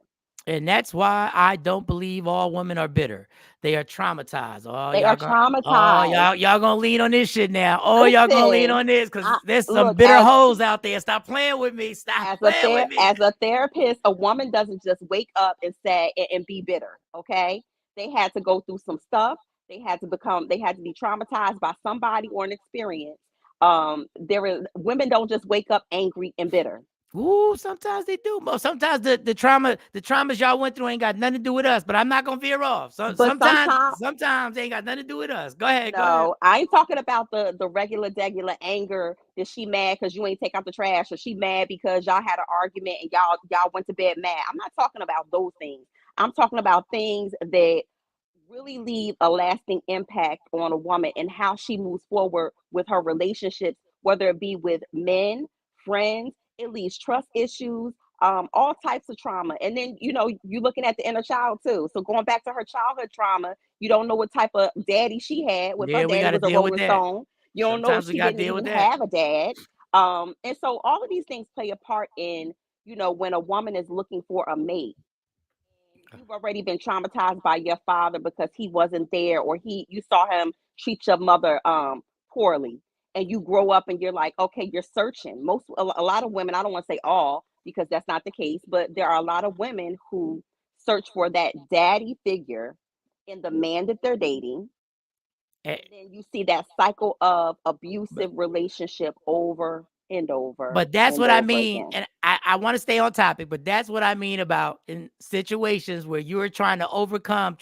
And that's why I don't believe all women are bitter. They are traumatized. They are traumatized. Y'all gonna lean on this shit now. Oh, y'all gonna lean Listen, on this because I there's some look bitter hoes out there. Stop playing with me. Stop playing with me. as a therapist, a woman doesn't just wake up and say and be bitter. Okay, they had to go through some stuff. They had to be traumatized by somebody or an experience. Women don't just wake up angry and bitter. Ooh, sometimes they do. Sometimes the traumas y'all went through ain't got nothing to do with us. But I'm not gonna veer off. But Sometimes they ain't got nothing to do with us. Go ahead. Go ahead. no, I ain't talking about the regular anger that she mad because you ain't take out the trash, or she mad because y'all had an argument and y'all went to bed mad. I'm not talking about those things. I'm talking about things that really leave a lasting impact on a woman and how she moves forward with her relationships, whether it be with men, friends. It leaves trust issues, all types of trauma. And then, you're looking at the inner child too. So going back to her childhood trauma, you don't know what type of daddy she had. With her Yeah, we daddy got to was a deal with Rolling that. Stone. You don't know if Sometimes we she got to didn't deal with even that. have a dad. And so all of these things play a part in, when a woman is looking for a mate. You've already been traumatized by your father because he wasn't there, or you saw him treat your mother poorly, and you grow up and you're like, okay, you're searching. A lot of women, I don't want to say all because that's not the case, but there are a lot of women who search for that daddy figure in the man that they're dating. Eh, And then you see that cycle of But abusive relationship over and over But that's and what I over mean. again. And I want to stay on topic, but that's what I mean about in situations where you're trying to overcome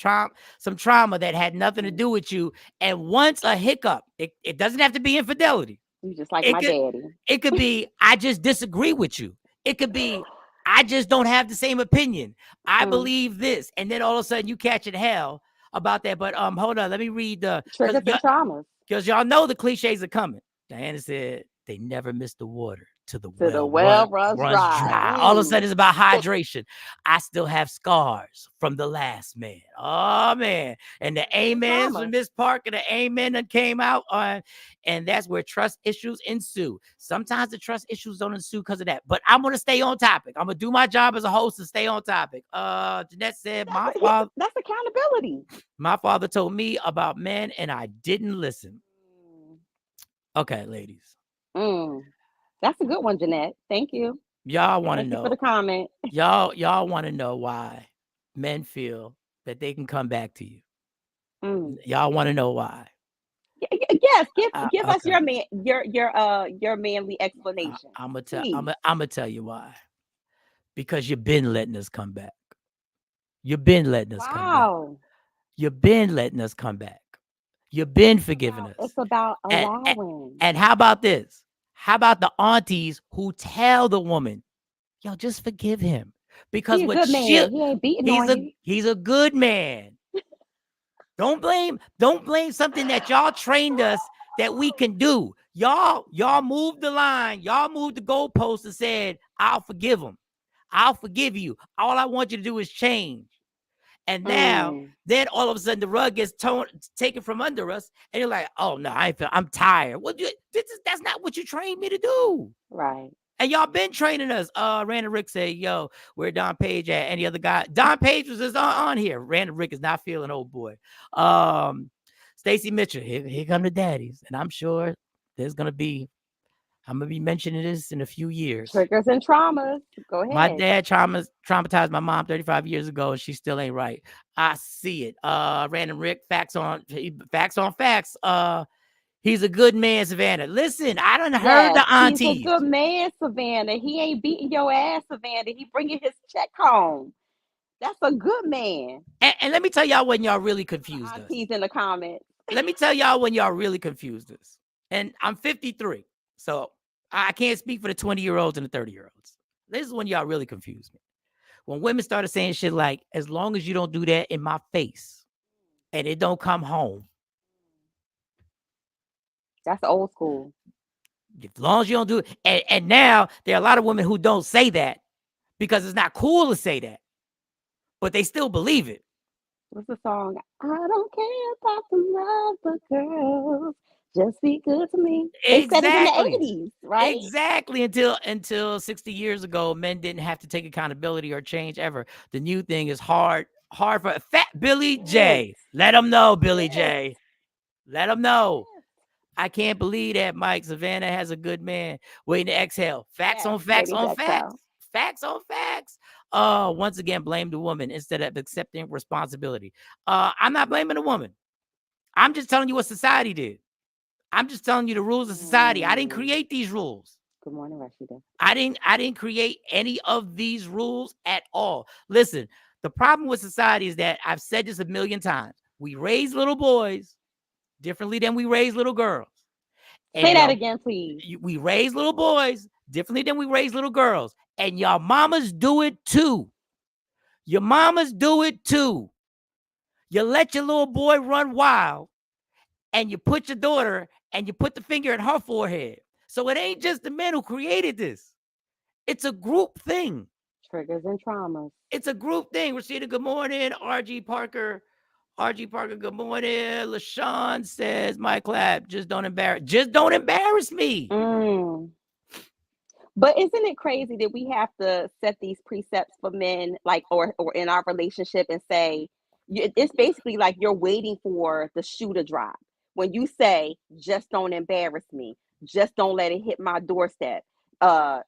some trauma that had nothing to do with you. And once a hiccup, it doesn't have to be infidelity. You just like It my could daddy. it could be I just disagree with you. It could be I just don't have the same opinion. I Mm. believe this. And then all of a sudden you catching hell about that. But hold on, let me read Triggers and traumas. because y'all know the cliches are coming. Diana said they never miss the water till the To the well well runs runs dry. dry. All of a sudden it's about hydration. I still have scars from the last man. Oh man. And the amens Trauma. from Miss Parker, the amen that came out on, and that's where trust issues ensue. Sometimes the trust issues don't ensue because of that. But I'm gonna stay on topic. I'm gonna do my job as a host and stay on topic. Jeanette said That's accountability. my father told me about men and I didn't listen. Okay, ladies. That's a good one, Jeanette. Thank you. Y'all want to Thank you for know. the comment. Y'all want to know why men feel that they can come back to you. Y'all want to know why? Yes, give us Okay. your manly explanation. I'm gonna tell you why. Because you've been letting us come back. You've been letting us come back. Wow. You've been letting us come back. You've been forgiving us. It's about And, allowing. and how about this? How about the aunties who tell the woman, yo, just forgive him? Because He a what good she man. He ain't beating on you. he's a good man. Don't blame something that y'all trained us that we can do. Y'all moved the line, y'all moved the goalpost and said, I'll forgive him. I'll forgive you. All I want you to do is change. And now, then all of a sudden the rug gets taken from under us, and you're like, oh no, I'm tired. That's not what you trained me to do. Right. And y'all been training us. Randall Rick said, yo, where Don Page at? Any other guy? Don Page was just on here. Randall Rick is not feeling old boy. Stacey Mitchell, here come the daddies. And I'm sure I'm gonna be mentioning this in a few years. Triggers and traumas. Go ahead. My dad traumatized my mom 35 years ago, and she still ain't right. I see it. Random Rick, facts on facts. He's a good man, Savannah. Listen, I done heard the aunties. He's a good man, Savannah. He ain't beating your ass, Savannah. He bringing his check home. That's a good man. And let me tell y'all when y'all really confused us. Aunties in the comments. Let me tell y'all when y'all really confused us. And I'm 53, so I can't speak for the 20-year-olds and the 30-year-olds. This is when y'all really confused me. When women started saying shit like, as long as you don't do that in my face and it don't come home. That's old school. As long as you don't do it. And now there are a lot of women who don't say that because it's not cool to say that, but they still believe it. What's the song? I don't care about the love, but girls, just be good to me. They said it in the 80s, right? Exactly. Until 60 years ago, men didn't have to take accountability or change ever. The new thing is hard for fat Billy J. Let them know, Billy J. Let them know. I can't believe that Mike Savannah has a good man waiting to exhale. Facts on facts on facts. Facts on facts. Once again, blame the woman instead of accepting responsibility. I'm not blaming the woman. I'm just telling you what society did. I'm just telling you the rules of society. I didn't create these rules. Good morning, Rashida. I didn't create any of these rules at all. Listen, the problem with society is that I've said this a million times. We raise little boys differently than we raise little girls. Say that again, please. We raise little boys differently than we raise little girls. And y'all mamas do it too. Your mamas do it too. You let your little boy run wild and you put your daughter and you put the finger at her forehead. So it ain't just the men who created this. It's a group thing. Triggers and traumas. It's a group thing. Rashida, good morning. RG Parker, good morning. LaShawn says, my clap, just don't embarrass me. But isn't it crazy that we have to set these precepts for men, like, or in our relationship and say, it's basically like you're waiting for the shoe to drop. When you say, just don't embarrass me, just don't let it hit my doorstep. If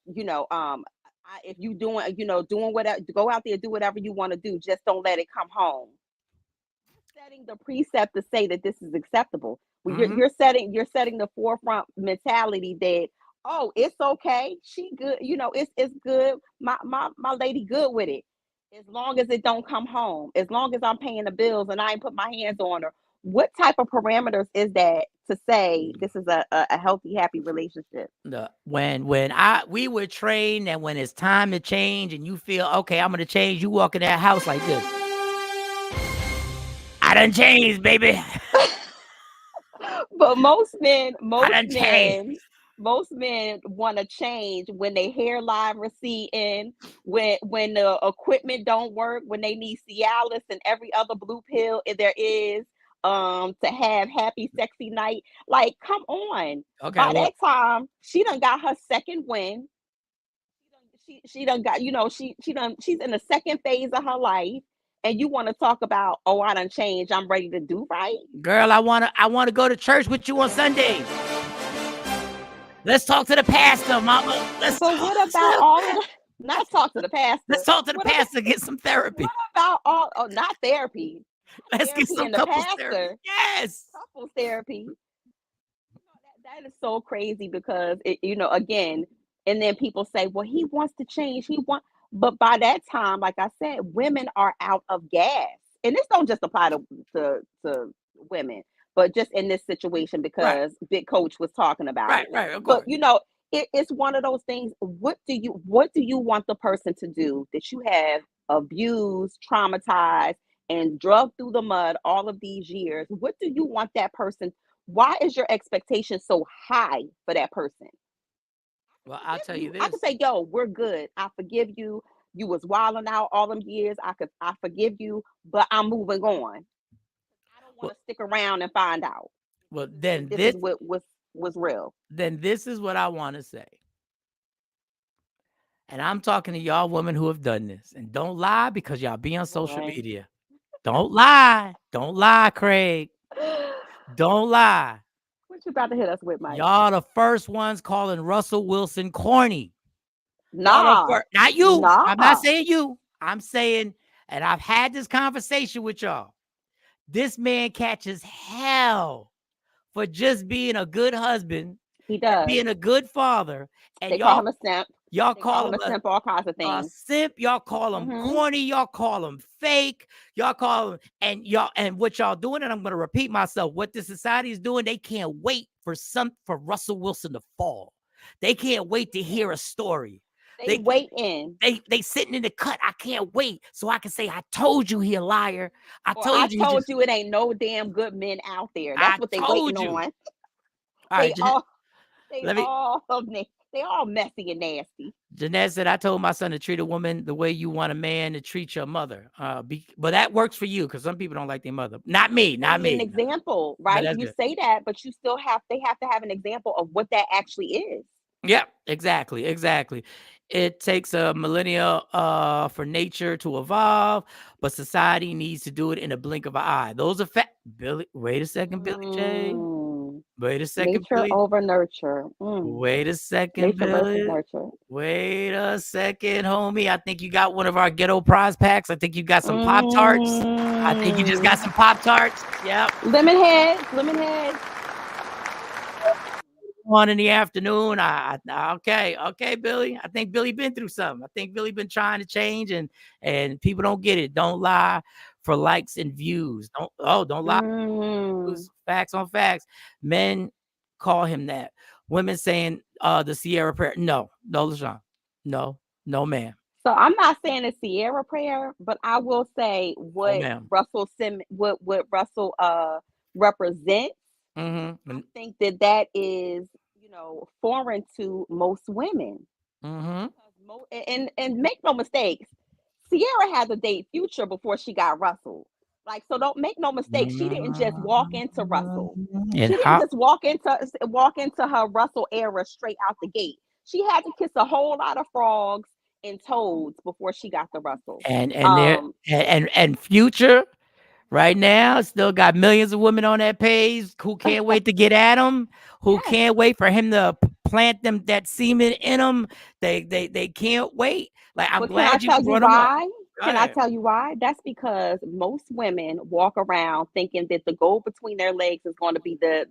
you doing whatever, go out there, do whatever you want to do, just don't let it come home. Setting the precept to say that this is acceptable. You're setting the forefront mentality that, oh, it's okay, she good, it's good, my lady good with it, as long as it don't come home, as long as I'm paying the bills and I ain't put my hands on her. What type of parameters is that to say this is a healthy, happy relationship? When we were trained, and when it's time to change and you feel, okay, I'm going to change, you walk in that house like this. I done changed, baby. But most men want to change when their hairline receding, when the equipment don't work, when they need Cialis and every other blue pill there is to have happy, sexy night. Like, come on. Okay, by that time, she done got her second win. She done got, she's in the second phase of her life. And you want to talk about, oh, I done changed, I'm ready to do right? Girl, I want to go to church with you on Sundays. Let's talk to the pastor, mama. What about all of the, not talk to the pastor. Let's talk to the pastor, get some therapy. What about not therapy. Let's therapy get some couples therapy. Yes. Couples therapy. That is so crazy because, again, and then people say, well, he wants to change. But by that time, like I said, women are out of gas. And this don't just apply to women. but just in this situation Right, because Big Coach was talking about right, it. right. Of But course. it's one of those things. What do you want the person to do that you have abused, traumatized, and drugged through the mud all of these years? What do you want that person? Why is your expectation so high for that person? Well, I'll Forgive tell you you. I could this. say, yo, we're good. I forgive you. You was wilding out all them years. I forgive you, but I'm moving on. I don't want Well, to stick around and find out well, if this is what was real. then this is what I want to say. And I'm talking to y'all women who have done this. And don't lie because y'all be on social Boy. media. Don't lie. Don't lie, Craig. Don't lie. What you about to hit us with, Mike? Y'all the first ones calling Russell Wilson corny. Y'all the Nah, first, not you. I'm not nah. saying you. I'm saying, and I've had this conversation with y'all. This man catches hell for just being a good husband He and does. being a good father. And They call him a simp. y'all They call call him him a simp, all kinds of a things. simp, y'all call him Hmm. corny, y'all call him fake, y'all call him, and what y'all doing, and I'm gonna repeat myself, what this society is doing, they can't wait for Russell Wilson to fall. They can't wait to hear a story. They waiting. They sitting in the cut. I can't wait so I can say, I told you he a liar. I Or I told you told you it ain't no damn good men out there. That's I what they told waiting you. on. All They right, Jeanette, all they let me all messy and nasty. Jeanette said, I told my son to treat a woman the way you want a man to treat your mother. But that works for you because some people don't like their mother. Not me, not Setting an me. example, But right? that's You good. say that, but you still they have to have an example of what that actually is. Yeah, exactly. It takes a millennia for nature to evolve, but society needs to do it in a blink of an eye. Those are Billy. Wait a second, Billy J. Mm, Wait a second, nature Billy. over nurture. Wait a second, Nature versus Billy. nurture. Wait a second, homie. I think you got one of our ghetto prize packs. I think you got some Pop Tarts. I think you just got some Pop Tarts. Yep. Lemon heads. On in the afternoon. Okay, Billy. I think Billy been through something. I think Billy been trying to change, and people don't get it. Don't lie for likes and views. Don't lie. Mm. Facts on facts. Men call him that. Women saying the Sierra prayer. No, LaShawn. No, ma'am. So I'm not saying the Sierra prayer, but I will say No, what ma'am. what Russell represents. Mm-hmm. I think that is foreign to most women. Mm-hmm. And make no mistakes, Sierra had to date Future before she got Russell. Like, so don't make no mistake. She didn't just walk into Russell. And She didn't just walk into her Russell era straight out the gate. She had to kiss a whole lot of frogs and toads before she got the Russell. and Future right now still got millions of women on that page who can't wait to get at him, who Yes. can't wait for him to plant that semen in them. They can't wait. Like, I'm But can I glad you tell you brought them up. why? Go Can I ahead. tell you why? That's because most women walk around thinking that the goal between their legs is going to be the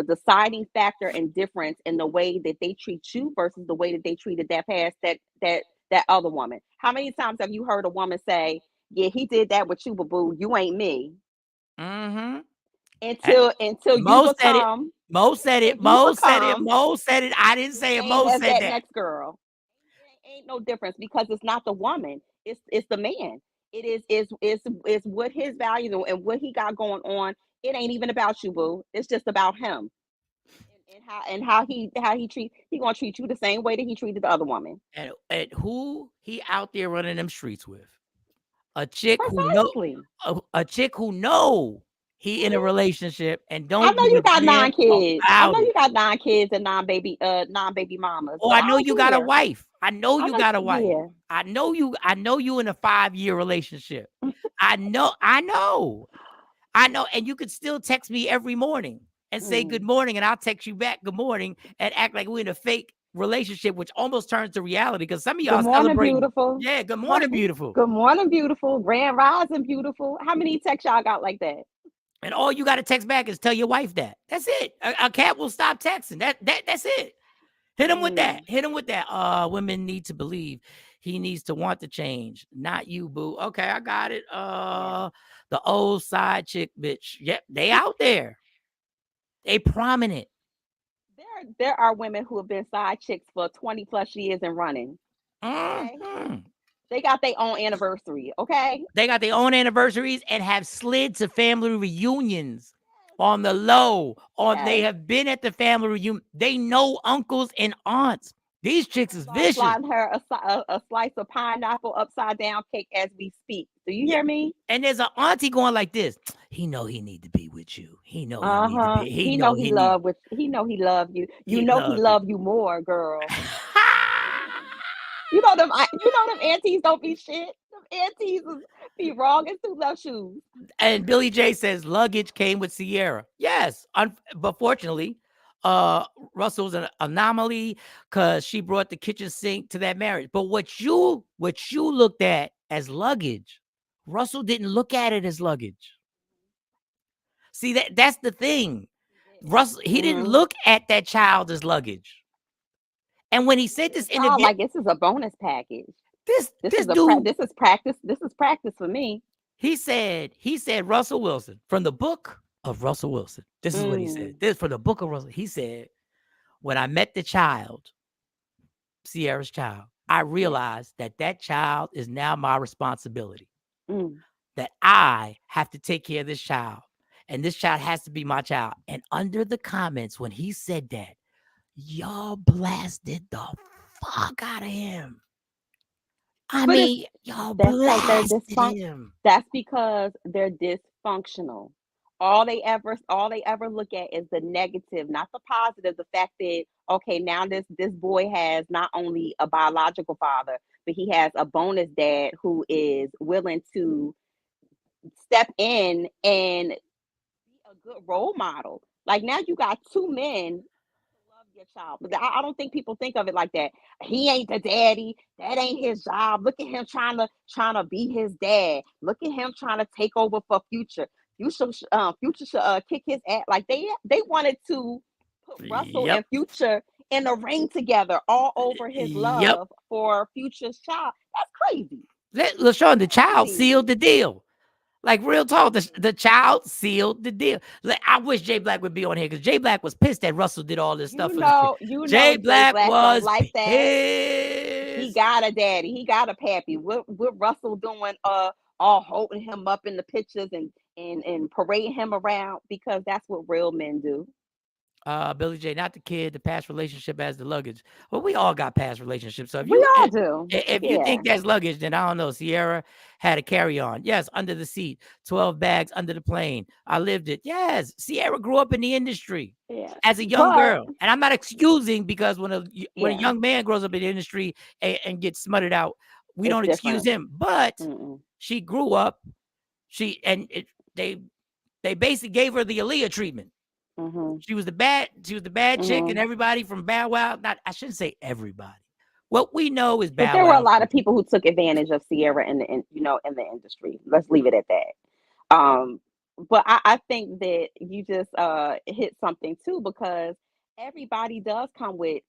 deciding factor and difference in the way that they treat you versus the way that they treated that other woman. How many times have you heard a woman say, "Yeah, he did that with you, boo. You ain't me." Mm-hmm. Until you Mo said it. become Mo said until it. you Mo said it. become Mo said it. I didn't the say it. same Mo as said that that. next girl. Ain't no difference because it's not the woman. It's the man. It is what his values and what he got going on. It ain't even about you, boo. It's just about him and how he treat. He gonna treat you the same way that he treated the other woman. And who he out there running them streets with? A chick who Precisely. a chick who know he in a Mhm. relationship and I don't know give you a got damn 9 kids. I know about you it. got 9 kids and non-baby mamas, Or but I I know don't you got a care. wife. I know I you know. got a wife. Yeah. I know you in a 5-year relationship. I know. And you could still text me every morning and say good Mm. morning, and I'll text you back good morning and act like we're in a fake relationship, which almost turns to reality because some of Good y'all morning, celebrating. beautiful. Yeah, good morning, beautiful. Good morning, beautiful. Grand rising, beautiful. How many texts y'all got like that? And all you got to text back is tell your wife that. That's it. A cat will stop texting. That's it. Hit him with that. Mm. Hit him with that. Women need to believe. He needs to want to change, not you, boo. Okay, I got it. Yeah. The old side chick bitch. Yep, they out there. They prominent. There are women who have been side chicks for 20 plus years and running. Okay. Mhm. They got their own anniversary. Okay. They got their own anniversaries and have slid to family reunions on the low. They Yes. have been at the family reunion. They know uncles and aunts. These chicks is I'm vicious. sliding her a slice of pineapple upside down cake as we speak. Do you hear me? And there's an auntie going like this. He know he need to be with you. He know he need to be. He know he love you. You know he love you more, girl. You know them aunties don't be shit. Them aunties be wrong as two left shoes. And Billy J says luggage came with Sierra. Yes, but fortunately, Russell's an anomaly because she brought the kitchen sink to that marriage. But what you looked at as luggage, Russell didn't look at it as luggage. See, that's the thing. Russell, he didn't look at that child as luggage. And when he said this interview, like this is a bonus package. This is dude, this is practice. This is practice for me. He said Russell Wilson from the book of Russell Wilson. This is what he said. This from the book of Russell. He said, when I met the child, Sierra's child, I realized that child is now my responsibility. That I have to take care of this child. And this child has to be my child. And under the comments, when he said that, y'all blasted the fuck out of him. Y'all blasted him. That's because they're dysfunctional. All they ever look at is the negative, not the positive. The fact that, okay, now this boy has not only a biological father, but he has a bonus dad who is willing to step in and be a good role model. Like, now you got two men who love your child. But I don't think people think of it like that. He ain't the daddy. That ain't his job. Look at him trying to be his dad. Look at him trying to take over for Future. Future should kick his ass. Like, they wanted to put Russell and Future in a ring together, all over his love for Future's child. That's crazy. LaShawn, the child sealed the deal. Like, real talk, the child sealed the deal. Like, I wish Jay Black would be on here because Jay Black was pissed that Russell did all this stuff. Jay Black was like pissed. That. He got a daddy. He got a pappy. What Russell doing? All holding him up in the pictures and parading him around, because that's what real men do. Billy J, not the kid, the past relationship as the luggage. Well, we all got past relationships. So if we all do. If you think that's luggage, then I don't know. Sierra had a carry-on. Yes, under the seat. 12 bags under the plane. I lived it. Yes, Sierra grew up in the industry as a young girl. And I'm not excusing, because when a young man grows up in the industry and gets smutted out, we don't excuse him. But she grew up. They basically gave her the Aaliyah treatment. She was the bad chick, and everybody from Bow Wow. I shouldn't say everybody. What we know is Bow Wow. But there were a lot of people who took advantage of Sierra in the industry. Let's leave it at that. But I think that you just hit something too, because everybody does come with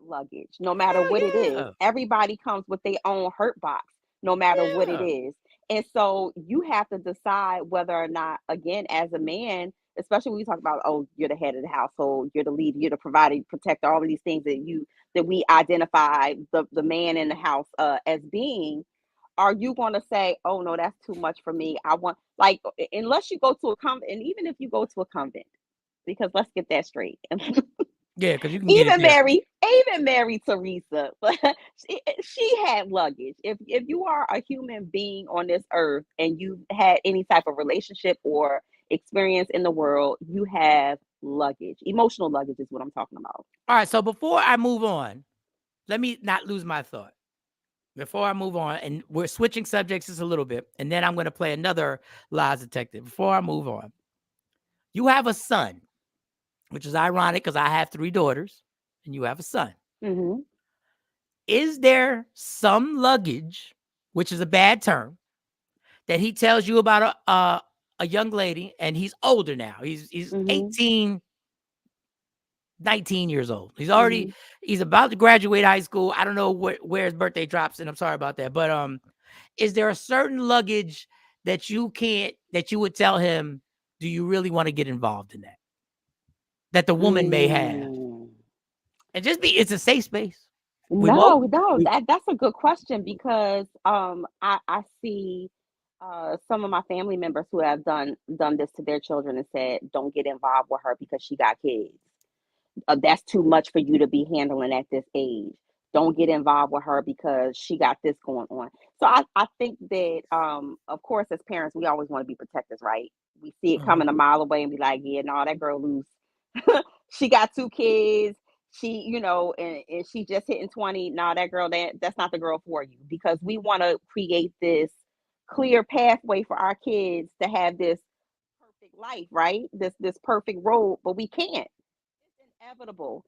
luggage, no matter what it is. Everybody comes with their own hurt box, no matter what it is. And so you have to decide whether or not, again, as a man, especially when we talk about, oh, you're the head of the household, you're the leader, you're the provider, protector, all of these things that we identify the man in the house as being. Are you going to say, oh no, that's too much for me? I want, like, unless you go to a convent, and even if you go to a convent, because let's get that straight. Yeah, because you can even Mary Teresa, she had luggage. If you are a human being on this earth and you've had any type of relationship or experience in the world, you have luggage. Emotional luggage is what I'm talking about. All right, so before I move on, let me not lose my thought. Before I move on, and we're switching subjects just a little bit, and then I'm going to play another lies detective. Before I move on, you have a son, which is ironic because I have 3 daughters and you have a son. Is there some luggage, which is a bad term, that he tells you about a young lady, and he's older now? He's 18, 19 years old. He's already he's about to graduate high school. I don't know where his birthday drops, and I'm sorry about that. But is there a certain luggage that you would tell him, do you really want to get involved in that? that the woman may have? Mm. And just it's a safe space. No, that's a good question because I see some of my family members who have done this to their children and said, "Don't get involved with her because she got kids. That's too much for you to be handling at this age. Don't get involved with her because she got this going on." So I think that of course as parents we always want to be protectors, right? We see it coming a mile away and be like, "Yeah, no, that girl loose. She got 2 kids. She, and she just hitting 20. No, that girl, that's not the girl for you." Because we want to create this clear pathway for our kids to have this perfect life, right? This perfect road, but we can't. It's inevitable.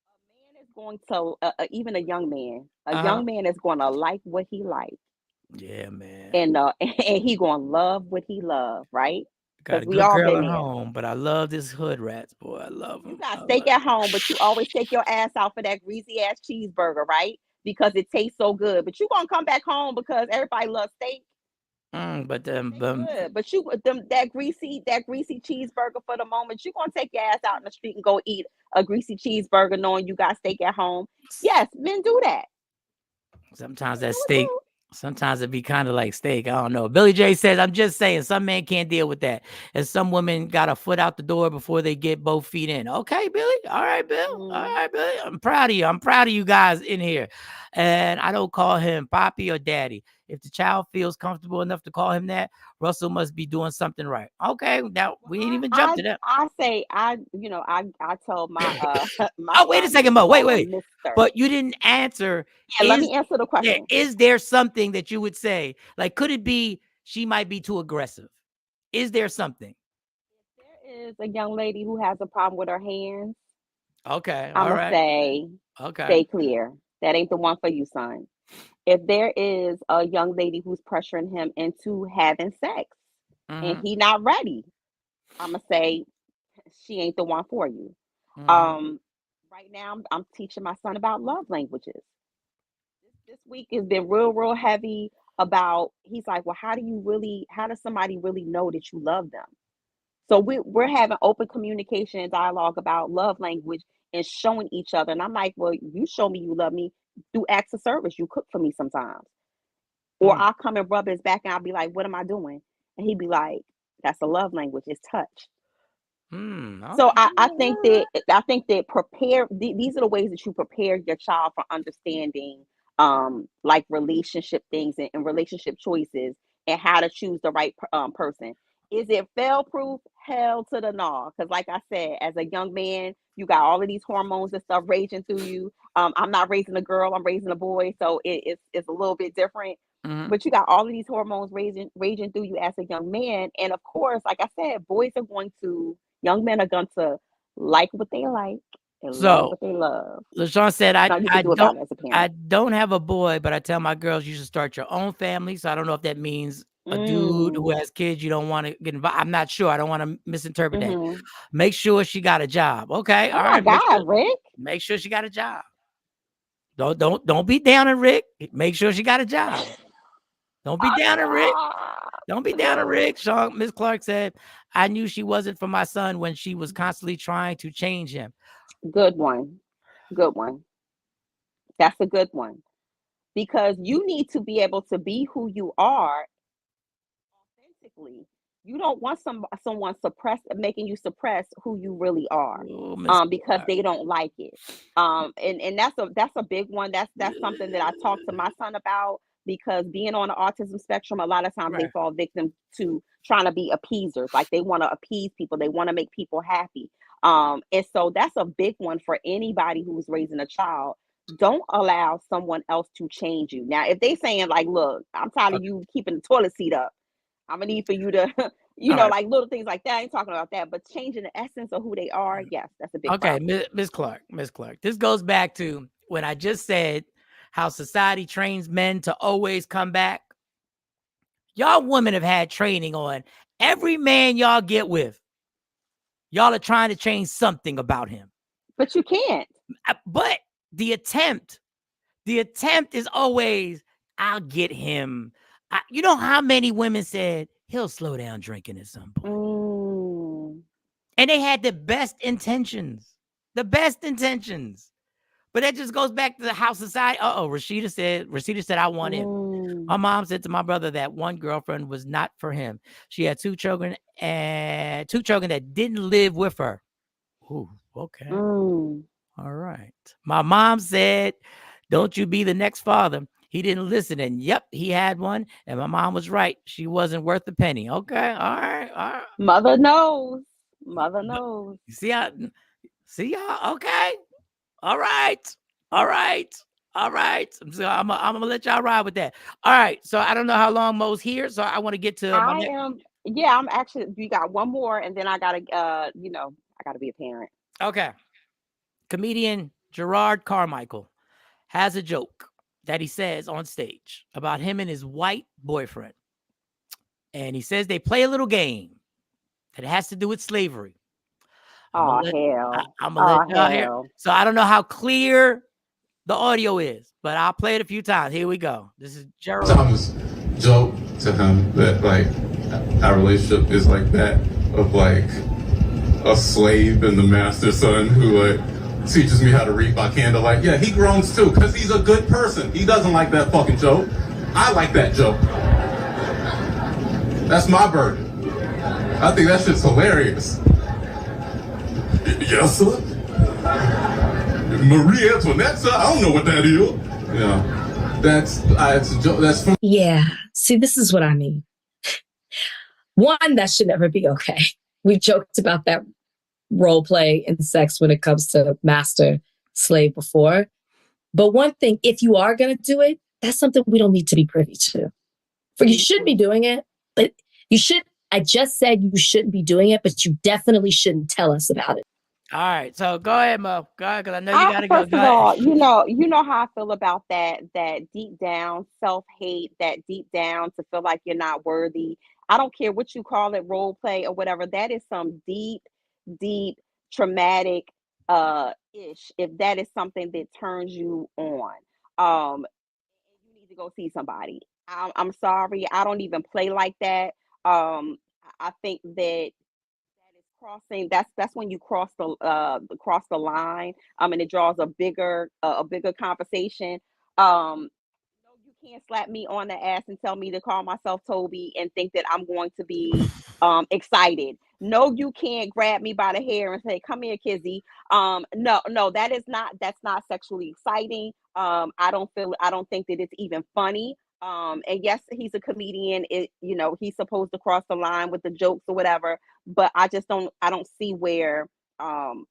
A man is going to, even a young man is going to like what he likes, Yeah, man. and he going to love what he love, right? Got a Because we good all girl been at there. home, but I love this hood rats, boy. I love You them. got steak at home, but you always take your ass out for that greasy ass cheeseburger, right? Because it tastes so good. But you gonna come back home because everybody loves steak. But They good. But that greasy cheeseburger for the moment, you gonna take your ass out in the street and go eat a greasy cheeseburger knowing you got steak at home. Yes, men do that. sometimes Men that do it steak, too. sometimes it be kind of like steak. I don't know. Billy J says, I'm just saying, some men can't deal with that. And some women got a foot out the door before they get both feet in. Okay, Billy. All right, Bill. All right, Billy. I'm proud of you. I'm proud of you guys in here. And I don't call him Poppy or Daddy. If the child feels comfortable enough to call him that, Russell must be doing something right. Okay, now we ain't even jumped to that. I say I told my my Oh, wait a son to second, Mo. call Wait. him Mister. But you didn't answer. Yeah, let me answer the question. Is there something that you would say? Like, could it be she might be too aggressive? Is there something? There is a young lady who has a problem with her hands. Okay. I'm All gonna right. say, Okay. stay clear. That ain't the one for you, son. If there is a young lady who's pressuring him into having sex and Mhm, he not ready, I'm gonna say she ain't the one for you. mhm. Right now I'm teaching my son about love languages. This week has been real heavy about. He's like, well, how does somebody really know that you love them? So we're having open communication and dialogue about love language and showing each other. And I'm like, well, you show me you love me through acts of service. You cook for me sometimes. Or Mm, I'll come and rub his back and I'll be like, what am I doing? And he'd be like, that's a love language. It's touch. So okay. I think that these are the ways that you prepare your child for understanding like relationship things and relationship choices and how to choose the right person. Is it fail proof? Hell to the no. Because like I said, as a young man, you got all of these hormones and stuff raging through you. I'm not raising a girl, I'm raising a boy, so it's a little bit different. Mhm. But you got all of these hormones raging through you as a young man. And of course, like I said, young men are going to like what they like and love So what they love. LaShawn said, Now you can do about it as a I parent. don't have a boy, but I tell my girls you should start your own family. So I don't know if that means a dude who Mm. has kids, you don't want to get involved. I'm not sure. I don't want to misinterpret that. Mm-hmm. Make sure she got a job. Okay. Oh All my right. God, Rick. Make sure she got a job. Don't be down on Rick. Make sure she got a job. Don't be down on Rick. Don't be down on Rick. Sean, Miss Clark said, I knew she wasn't for my son when she was constantly trying to change him. Good one. Good one. That's a good one. Because you need to be able to be who you are authentically. You don't want someone making you suppress who you really are. Oh, Miss Because Clark. they don't like it. And that's a big one. That's something that I talk to my son about because being on the autism spectrum, a lot of times they Right. fall victim to trying to be appeasers. Like they want to appease people, they want to make people happy. And so that's a big one for anybody who's raising a child. Don't allow someone else to change you. Now, if they saying like, look, I'm tired of Okay. you keeping the toilet seat up. I'm gonna need for you to, All right. like little things like that. I ain't talking about that, but changing the essence of who they are, yes, that's a big Okay, problem. Miss Clark. This goes back to when I just said how society trains men to always come back. Y'all women have had training on every man y'all get with. Y'all are trying to change something about him. But you can't. But the attempt is always, I'll get him. You know how many women said he'll slow down drinking at some point. Mm. And they had the best intentions. The best intentions. But that just goes back to how society. Rashida said, I want him. My mom said to my brother that one girlfriend was not for him. She had 2 children and 2 children that didn't live with her. Ooh, okay. All right. My mom said, don't you be the next father. He didn't listen. And yep, he had one. And my mom was right. She wasn't worth a penny. Okay. All right. Mother knows. Mother knows. See y'all. Okay. All right. I'm gonna let y'all ride with that. All right. So I don't know how long Mo's here. So I want to get to I'm actually, you got one more, and then I gotta I gotta be a parent. Okay. Comedian Gerard Carmichael has a joke that he says on stage about him and his white boyfriend. And he says they play a little game that has to do with slavery. I'm gonna let y'all hear. So I don't know how clear the audio is, but I'll play it a few times. Here we go. This is Gerald. Thomas joke to him that like our relationship is like that of like a slave and the master son who like teaches me how to read by candlelight. Yeah, he groans too because he's a good person. He doesn't like that fucking joke. I like that joke. That's my burden. I think that shit's hilarious. Yes, sir. Marie Antoinette, sir. I don't know what that is. Yeah, that's a joke. That's from. Yeah. See, this is what I mean. One, that should never be okay. We've joked about that role play in sex when it comes to master slave before. But one thing, if you are going to do it, that's something we don't need to be privy to. You shouldn't be doing it, but you should. I just said you shouldn't be doing it, but you definitely shouldn't tell us about it. All right, so go ahead, Mo. Go ahead, because I know you gotta go. First of all, you know how I feel about that deep down self-hate, that deep down to feel like you're not worthy. I don't care what you call it, role play or whatever. That is some deep traumatic ish. If that is something that turns you on, you need to go see somebody. I'm sorry, I don't even play like that. I think that crossing, that's when you cross the line, and it draws a bigger conversation. No, you can't slap me on the ass and tell me to call myself Toby and think that I'm going to be excited. No, you can't grab me by the hair and say, come here, Kizzy. No, that's not sexually exciting. I don't think that it's even funny. And yes, he's a comedian. He's supposed to cross the line with the jokes or whatever, but I don't see where it goes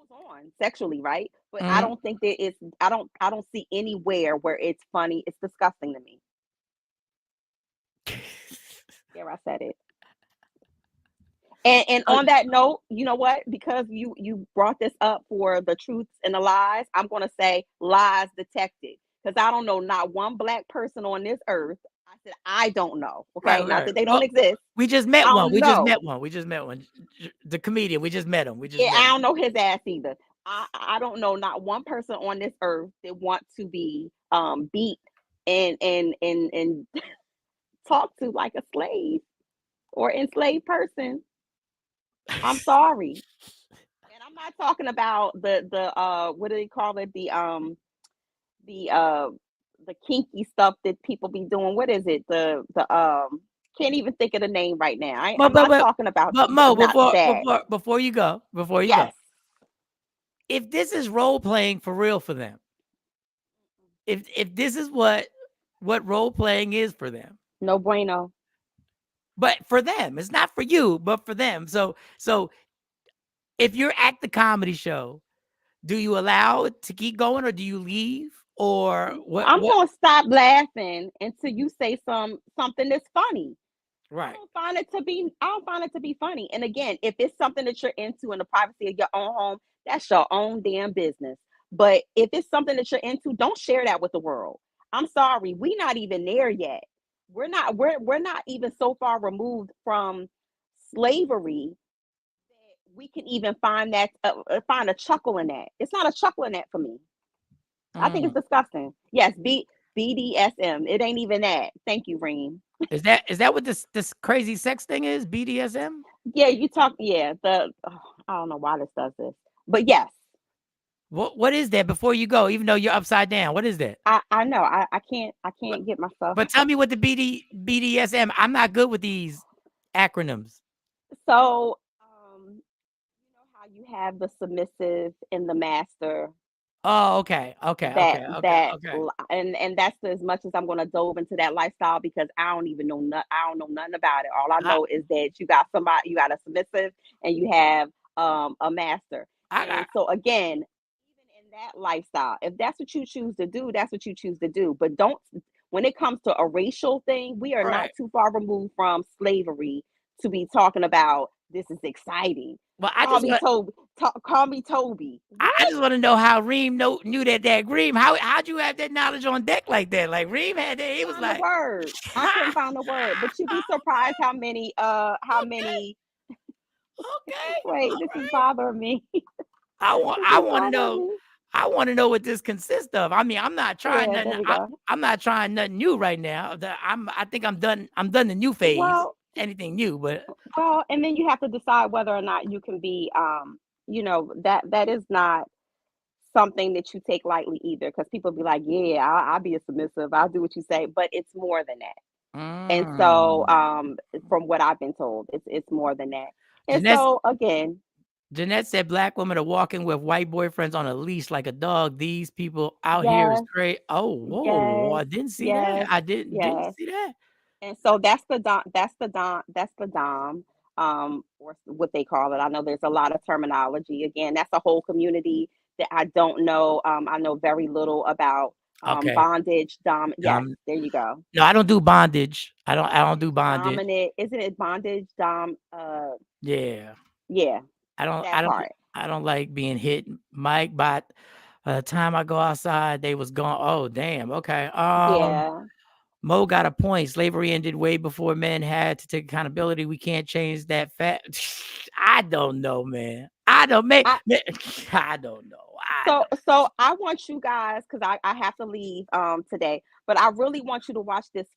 on sexually, right? But I don't think that I don't see anywhere where it's funny. It's disgusting to me. There, I said it. And on that note, you know what? Because you brought this up for the truths and the lies, I'm going to say lies detected. Because I don't know not one Black person on this earth. I said, I don't know. Okay. Right. Not that they don't exist. We just met one. We just met one. The comedian. We just met him. I don't know his ass either. I don't know not one person on this earth that want to be beat and talked to like a slave or enslaved person. I'm sorry. And I'm not talking about the what do they call it? The kinky stuff that people be doing. What is it? The can't even think of the name right now. I'm not talking about. But Mo, before you go, if this is role playing for real for them, if this is what role playing is for them, no bueno. But for them, it's not for you, but for them. So if you're at the comedy show, do you allow it to keep going, or do you leave? Or what? I'm gonna stop laughing until you say something that's funny. Right. I don't find it to be funny. And again, if it's something that you're into in the privacy of your own home, that's your own damn business. But if it's something that you're into, don't share that with the world. I'm sorry, we're not even there yet. We're not even so far removed from slavery that we can even find a chuckle in that. It's not a chuckle in that for me. I think it's disgusting. Yes, BDSM. It ain't even that. Thank you, Reem. Is that what this crazy sex thing is? BDSM? Yeah, you talk. Yeah, I don't know why this does this, but yes, What is that before you go? Even though you're upside down, what is that? I know. I But, can't get myself. but tell me what the BDSM. I'm not good with these acronyms. So, you know how you have the submissive and the master. Oh, okay, okay, That okay, okay, that okay. l- and that's as much as I'm gonna dove into that lifestyle because I don't even know I don't know nothing about it. All I I, know is that you got a submissive and you have a master. I And so again, even in that lifestyle, if that's what you choose to do, that's what you choose to do. But don't when it comes to a racial thing, we are not right. too far removed from slavery to be talking about this is exciting. Well, I Call just me want. Toby. Call me Toby. I What? just want to know how Reem knew that Reem. How'd you have that knowledge on deck like that? Like Reem had that. He was Find the like, word. I couldn't find the word, but you'd be surprised how okay, many okay, wait, all this is right. bothering me. This I is want to bothering know. me. I want to know what this consists of. I mean, I'm not trying Yeah, there nothing. we go. I'm not trying nothing new right now. I think I'm done. I'm done the new phase. Well, Anything new, but and then you have to decide whether or not you can be that is not something that you take lightly either because people be like, yeah, I'll be a submissive, I'll do what you say, but it's more than that. And so mm. from what I've been told, it's more than that. And Jeanette so again, Jeanette said black women are walking with white boyfriends on a leash like a dog. These people out here is yes, great. Oh, whoa! yes, I didn't see that. yes, I didn't yes. see that. And so that's the dom, or what they call it. I know there's a lot of terminology. Again, that's a whole community that I don't know. I know very little about Okay. bondage, dom. Yes, there you go. No, I don't do bondage. I don't do bondage. Dominant, isn't it bondage? Yeah. Yeah, I don't that I don't part. I don't like being hit, Mike. By the time I go outside, they was gone. Oh, damn. Okay. Yeah. Mo got a point. Slavery ended way before men had to take accountability. We can't change that fact. I don't know, man. I don't make. I I don't know. I so don't. so I want you guys because I have to leave today, but I really want you to watch this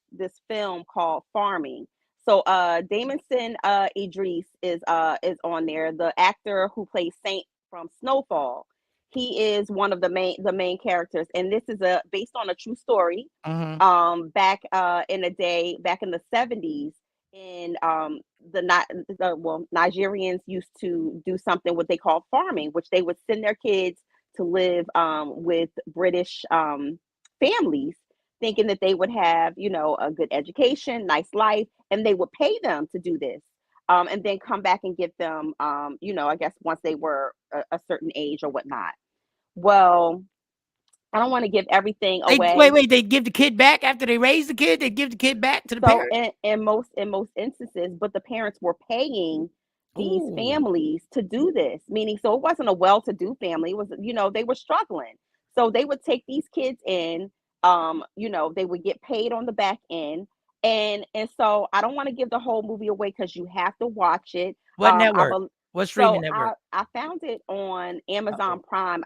film called Farming. So Damonson Idris is on there, the actor who plays Saint from Snowfall. He is one of the main characters, and this is a based on a true story. Mhm. Back in the day, back in the 70s, in Nigerians used to do something what they call farming, which they would send their kids to live with British families, thinking that they would have, a good education, nice life, and they would pay them to do this. And then come back and get them, I guess once they were a certain age or whatnot. Well, I don't want to give everything They away. wait. They give the kid back after they raise the kid. They give the kid back to the So parents. in most instances, but the parents were paying these Ooh. families to do this, meaning so it wasn't a well-to-do family. It was, they were struggling. So they would take these kids in, they would get paid on the back end. And so I don't want to give the whole movie away because you have to watch it. What network? What streaming So network? I found it on Amazon Uh-oh. Prime.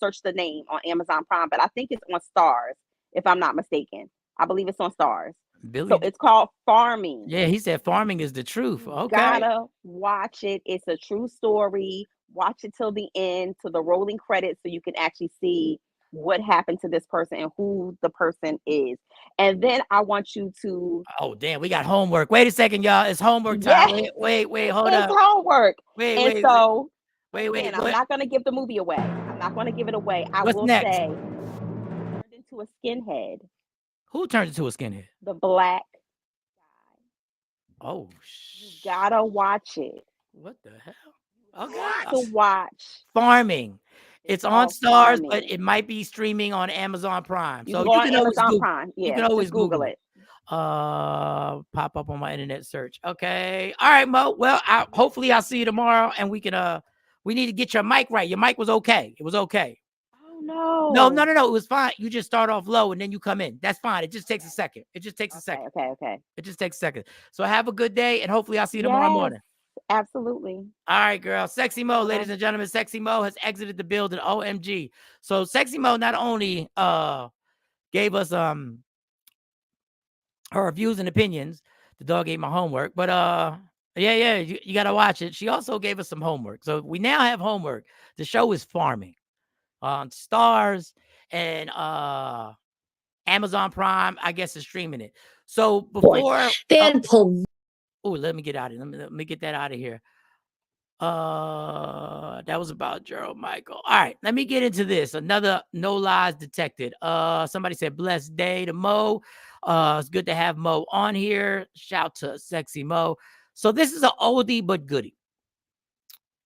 Searched the name on Amazon Prime, but I think it's on Stars, if I'm not mistaken. I believe it's on Stars. So Billy. it's called Farming. Yeah, he said farming is the truth. You Okay. gotta watch it. It's a true story. Watch it till the end, to the rolling credits, so you can actually see what happened to this person and who the person is. And then I want you to, Oh, damn, we got homework. Wait a second, y'all. It's homework time. yes, Wait, hold it's up. homework. Wait, And wait, wait, so, again, I'm What? not gonna give the movie away. I'm not gonna give it away. I What's will next? say, turned into a skinhead, Who turned into a skinhead? the black guy. Oh, You gotta watch it. what the hell? You Okay. have to watch. Farming. It's It's on called Stars, but Farming. it might be streaming on Amazon Prime. You So can go you on can always Amazon Google. Prime. You can Yeah, always just Google Google it. it. Pop up on my internet search. Okay. All right, Mo. Well, hopefully I'll see you tomorrow, and we can. We need to get your mic right. Your mic was okay. It was okay. Oh No. no. It was fine. You just start off low and then you come in. That's fine. It just takes a second. It just takes a second. Okay. It just takes a second. So have a good day, and hopefully I'll see you tomorrow Yes, morning. absolutely. All right, girl. Sexy Mo, Okay. ladies and gentlemen. Sexy Mo has exited the building. OMG. So Sexy Mo not only gave us her views and opinions. The dog ate my homework, but Yeah, you got to watch it. She also gave us some homework. So we now have homework. The show is Farming on Stars and Amazon Prime, I guess, is streaming it. So before Then let me get out of here. Let me get that out of here. That was about Gerald Michael. All right, let me get into this. Another no lies detected. Somebody said blessed day to Mo. It's good to have Mo on here. Shout to sexy Mo. So this is an oldie but goodie.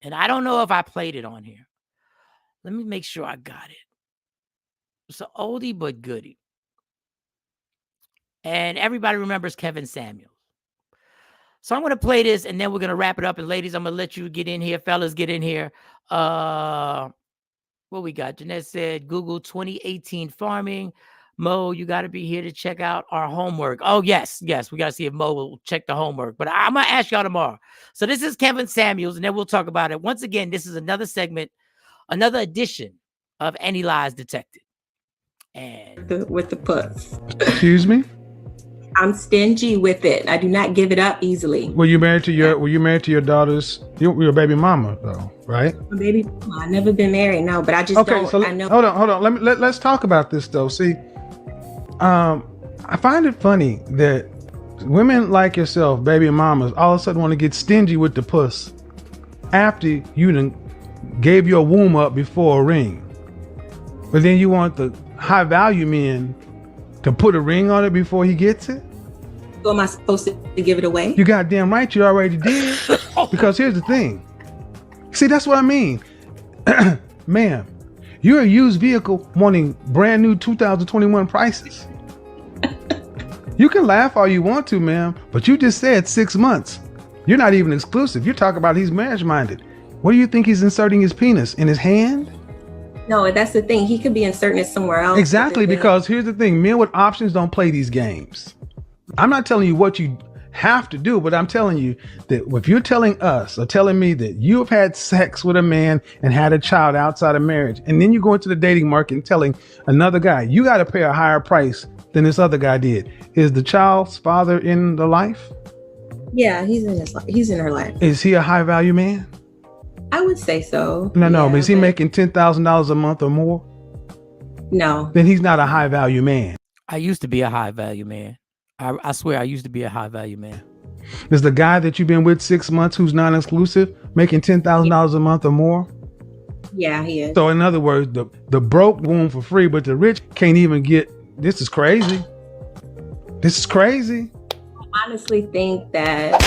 And I don't know if I played it on here. Let me make sure I got it. It's an oldie but goodie. And everybody remembers Kevin Samuels. So I'm going to play this and then we're going to wrap it up. And ladies, I'm going to let you get in here. Fellas, get in here. What we got? Jeanette said, Google 2018 farming. Mo, you got to be here to check out our homework. Oh, yes. We got to see if Mo will check the homework. But I'm going to ask y'all tomorrow. So this is Kevin Samuels, and then we'll talk about it. Once again, this is another segment, another edition of Any Lies Detected. And with the puss. Excuse me? I'm stingy with it. I do not give it up easily. Were you married to your daughter's your baby mama though, right? My baby mama. I've never been married, no, but I just don't. So I know. Hold on. Let's talk about this though. See, I find it funny that women like yourself, baby mamas, all of a sudden want to get stingy with the puss after you done gave your womb up before a ring. But then you want the high value men to put a ring on it before he gets it? So am I supposed to give it away? You goddamn right you already did. Because here's the thing. See, that's what I mean. Ma'am, you're a used vehicle wanting brand new 2021 prices. You can laugh all you want to, ma'am, but you just said 6 months. You're not even exclusive. You're talking about he's marriage minded. Where do you think he's inserting his penis? In his hand? No, that's the thing. He could be inserting it somewhere else. Exactly, because here's the thing. Men with options don't play these games. I'm not telling you what you have to do, but I'm telling you that if you're telling us or telling me that you have had sex with a man and had a child outside of marriage, and then you go into the dating market and telling another guy, you got to pay a higher price than this other guy did. Is the child's father in the life? Yeah, he's in her life. Is he a high value man? I would say so. No, but is he making $10,000 a month or more? No. Then he's not a high value man. I used to be a high value man. I swear I used to be a high value man. Is the guy that you've been with 6 months who's non-exclusive making $10,000 a month or more? Yeah, he is. So in other words, the broke womb for free, but the rich can't even get. This is crazy. This is crazy. I honestly think that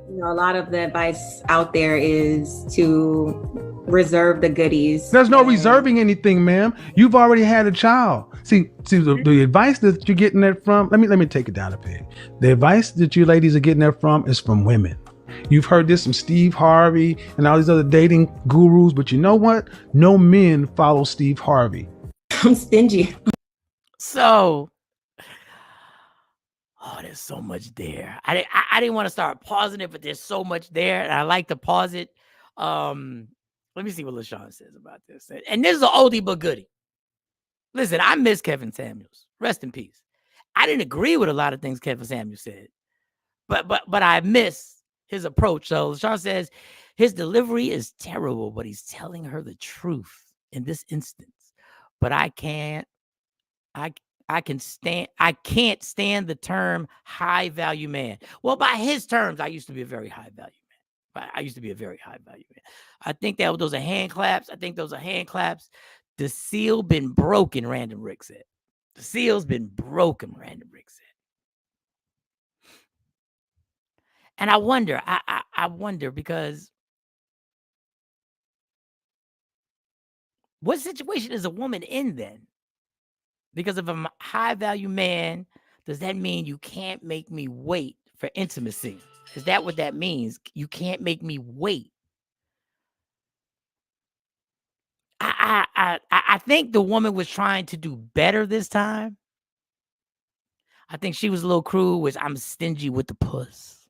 a lot of the advice out there is to reserve the goodies. There's no reserving anything, ma'am. You've already had a child. See the advice that you're getting that from. Let me take it down a peg. The advice that you ladies are getting that from is from women. You've heard this from Steve Harvey and all these other dating gurus, but you know what? No men follow Steve Harvey. I'm stingy. So, there's so much there. I didn't want to start pausing it, but there's so much there, and I like to pause it. Let me see what LaShawn says about this. And this is an oldie but goodie. Listen, I miss Kevin Samuels. Rest in peace. I didn't agree with a lot of things Kevin Samuels said, but I miss his approach. So LaShawn says his delivery is terrible, but he's telling her the truth in this instance. But I can't stand the term high value man. Well, by his terms, I used to be a very high value man. I think those are hand claps. The seal been broken, Random Rick said. The seal's been broken, Random Rick said. And I wonder, I wonder because what situation is a woman in then? Because if I'm a high value man, does that mean you can't make me wait for intimacy? Is that what that means? You can't make me wait. I think the woman was trying to do better this time. I think she was a little cruel, which I'm stingy with the puss.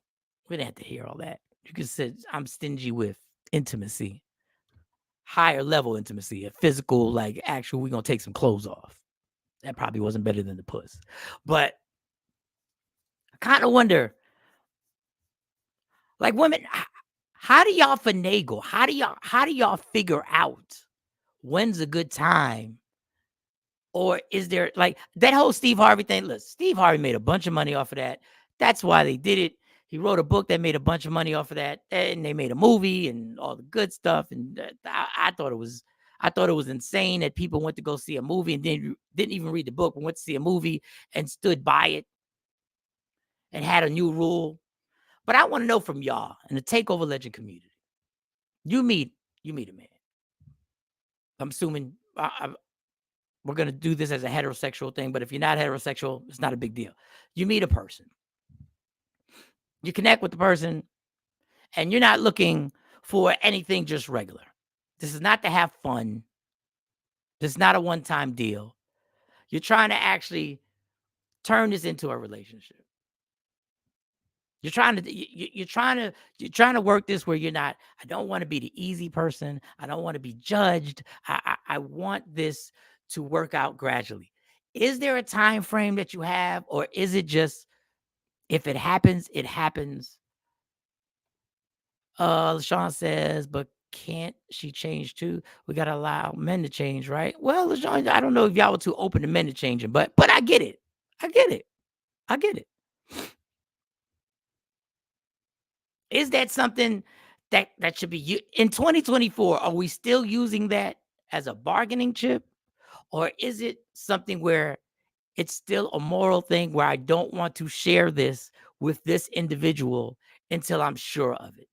We didn't have to hear all that. You could say I'm stingy with intimacy, higher level intimacy, a physical, like actual, we're going to take some clothes off. That probably wasn't better than the puss. But I kind of wonder, Like women, how do y'all finagle? How do y'all figure out when's a good time? Or is there like that whole Steve Harvey thing? Look, Steve Harvey made a bunch of money off of that. That's why they did it. He wrote a book that made a bunch of money off of that, and they made a movie and all the good stuff. And I thought it was insane that people went to go see a movie and didn't even read the book, but went to see a movie and stood by it and had a new rule. But I want to know from y'all in the Takeover Legend community. You meet a man. I'm assuming we're going to do this as a heterosexual thing, but if you're not heterosexual, it's not a big deal. You meet a person. You connect with the person, and you're not looking for anything just regular. This is not to have fun. This is not a one-time deal. You're trying to actually turn this into a relationship. You're trying to work this where you're not, I don't want to be the easy person. I don't want to be judged. I want this to work out gradually. Is there a time frame that you have, or is it just if it happens, it happens? LaShawn says, but can't she change too? We gotta allow men to change, right? Well, LaShawn, I don't know if y'all were too open to men to changing, but I get it. I get it. Is that something that should be in 2024? Are we still using that as a bargaining chip? Or is it something where it's still a moral thing where I don't want to share this with this individual until I'm sure of it?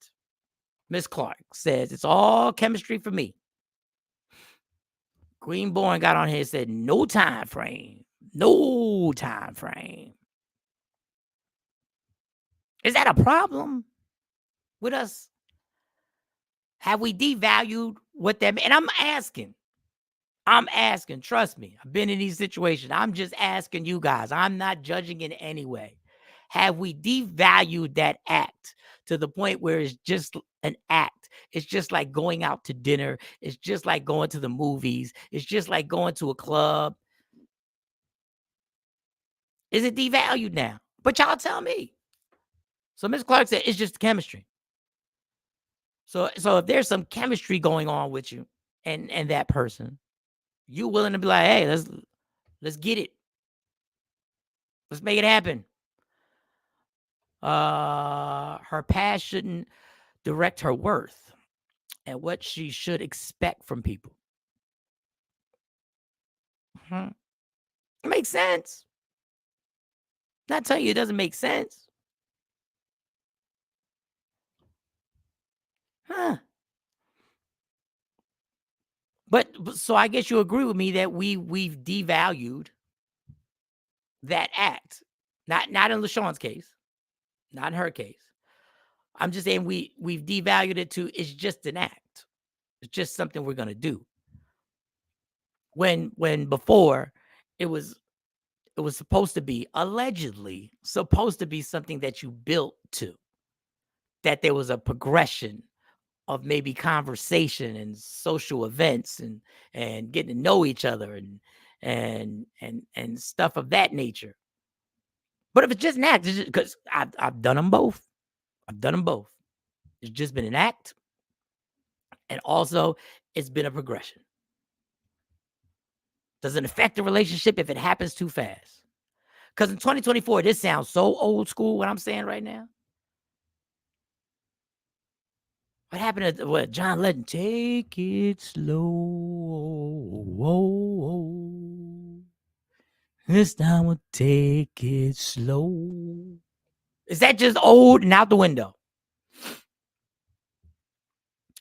Miss Clark says, it's all chemistry for me. Greenborn got on here and said, no time frame. No time frame. Is that a problem with us? Have we devalued what that means? And I'm asking, trust me, I've been in these situations. I'm just asking you guys. I'm not judging in any way. Have we devalued that act to the point where it's just an act? It's just like going out to dinner. It's just like going to the movies. It's just like going to a club. Is it devalued now? But y'all tell me. So Ms. Clark said it's just chemistry. So if there's some chemistry going on with you and that person, you willing to be like, hey, let's get it. Let's make it happen. Her past shouldn't direct her worth and what she should expect from people. It makes sense. Not telling you it doesn't make sense. But so I guess you agree with me that we've devalued that act. Not in LaShawn's case, not in her case. I'm just saying we've devalued it to it's just an act. It's just something we're gonna do. When before it was supposed to be, allegedly supposed to be something that you built to, that there was a progression of maybe conversation and social events and getting to know each other and stuff of that nature. But if it's just an act, because I've done them both. It's just been an act, and also it's been a progression. Does it affect the relationship if it happens too fast? Because in 2024, this sounds so old school, what I'm saying right now. What happened to John Legend? Take it slow. This time we'll take it slow. Is that just old and out the window?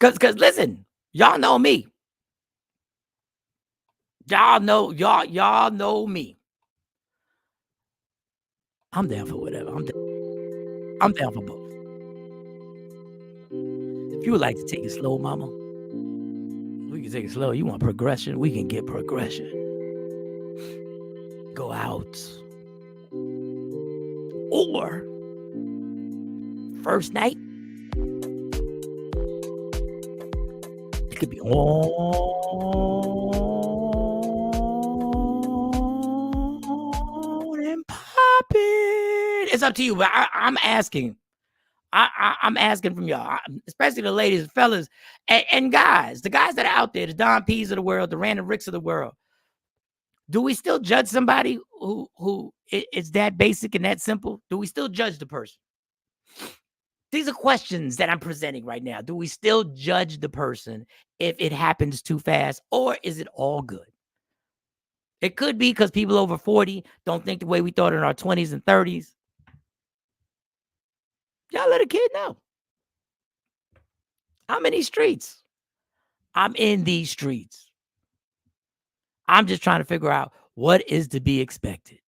Because listen, y'all know me. Y'all know me. I'm down for whatever. I'm down for both. If you would like to take it slow, mama, we can take it slow. You want progression? We can get progression. Go out. Or first night, it could be on and popping. It's up to you, but I'm asking I'm asking from y'all, especially the ladies, fellas, and guys, the guys that are out there, the Don P's of the world, the Random Ricks of the world. Do we still judge somebody who it's that basic and that simple? Do we still judge the person? These are questions that I'm presenting right now. Do we still judge the person if it happens too fast, or is it all good? It could be because people over 40 don't think the way we thought in our 20s and 30s. Y'all let a kid know. I'm in these streets. I'm in these streets. I'm just trying to figure out what is to be expected.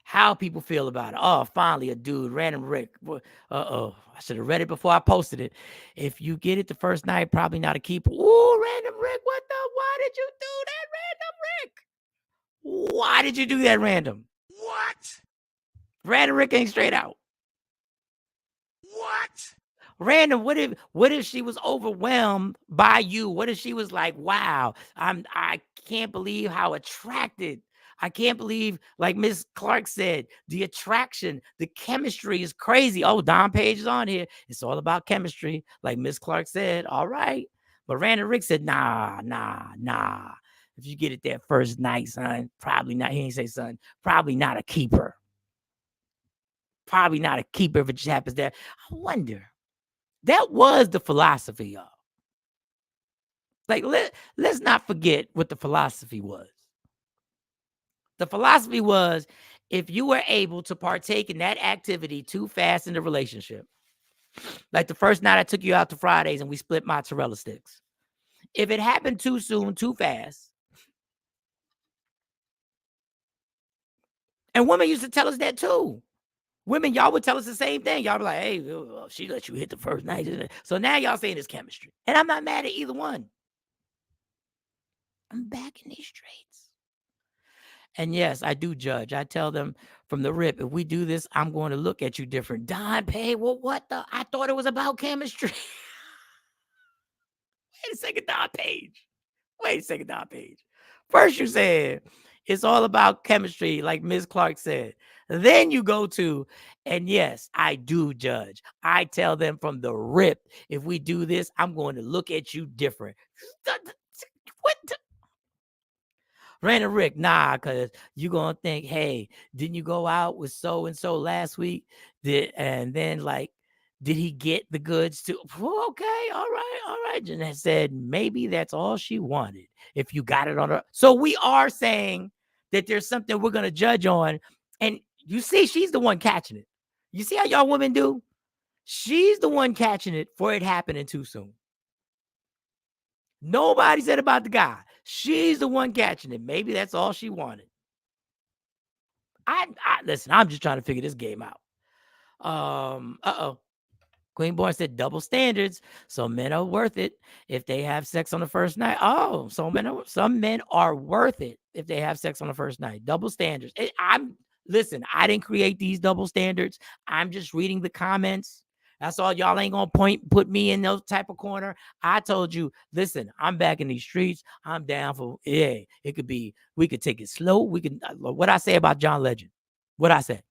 How people feel about it. Oh, finally a dude, Random Rick. Uh-oh, I should have read it before I posted it. If you get it the first night, probably not a keeper. Ooh, Random Rick, why did you do that, Random Rick? Why did you do that, Random? What? Random Rick ain't straight out. What? Random, what if she was overwhelmed by you? What if she was like, wow, I can't believe how attracted. I can't believe, like Miss Clark said, the attraction, the chemistry is crazy. Oh, Don Page is on here. It's all about chemistry, like Miss Clark said. All right. But Random Rick said, nah. If you get it that first night, son, probably not. He ain't say son, probably not a keeper. Probably not a keeper if it just happens there. I wonder. That was the philosophy, y'all. Like, let's not forget what the philosophy was. The philosophy was, if you were able to partake in that activity too fast in the relationship, like the first night I took you out to Fridays and we split mozzarella sticks. If it happened too soon, too fast, and women used to tell us that too. Women, y'all would tell us the same thing. Y'all be like, hey, she let you hit the first night. So now y'all saying it's chemistry. And I'm not mad at either one. I'm back in these streets. And yes, I do judge. I tell them from the rip, if we do this, I'm going to look at you different. Don Pay, well, what the? I thought it was about chemistry. Wait a second, Don Page. Wait a second, Don Page. First you said it's all about chemistry, like Ms. Clark said. Then you go to, and yes, I do judge. I tell them from the rip, if we do this, I'm going to look at you different. What the? Random Rick, nah, because you're going to think, hey, didn't you go out with so-and-so last week? And then, like, did he get the goods too? Okay, all right. Jeanette said, maybe that's all she wanted. If you got it on her. So we are saying that there's something we're going to judge on. And you see, she's the one catching it. You see how y'all women do? She's the one catching it for it happening too soon. Nobody said about the guy. She's the one catching it. Maybe that's all she wanted. Listen, I'm just trying to figure this game out. Queen Born said double standards. So men are worth it if they have sex on the first night. Oh, some men are worth it if they have sex on the first night. Double standards. Listen, I didn't create these double standards. I'm just reading the comments. That's all. Y'all ain't gonna put me in those type of corner. I told you, listen, I'm back in these streets. I'm down for, yeah, it could be, we could take it slow. We can, what I say about John Legend? What I said?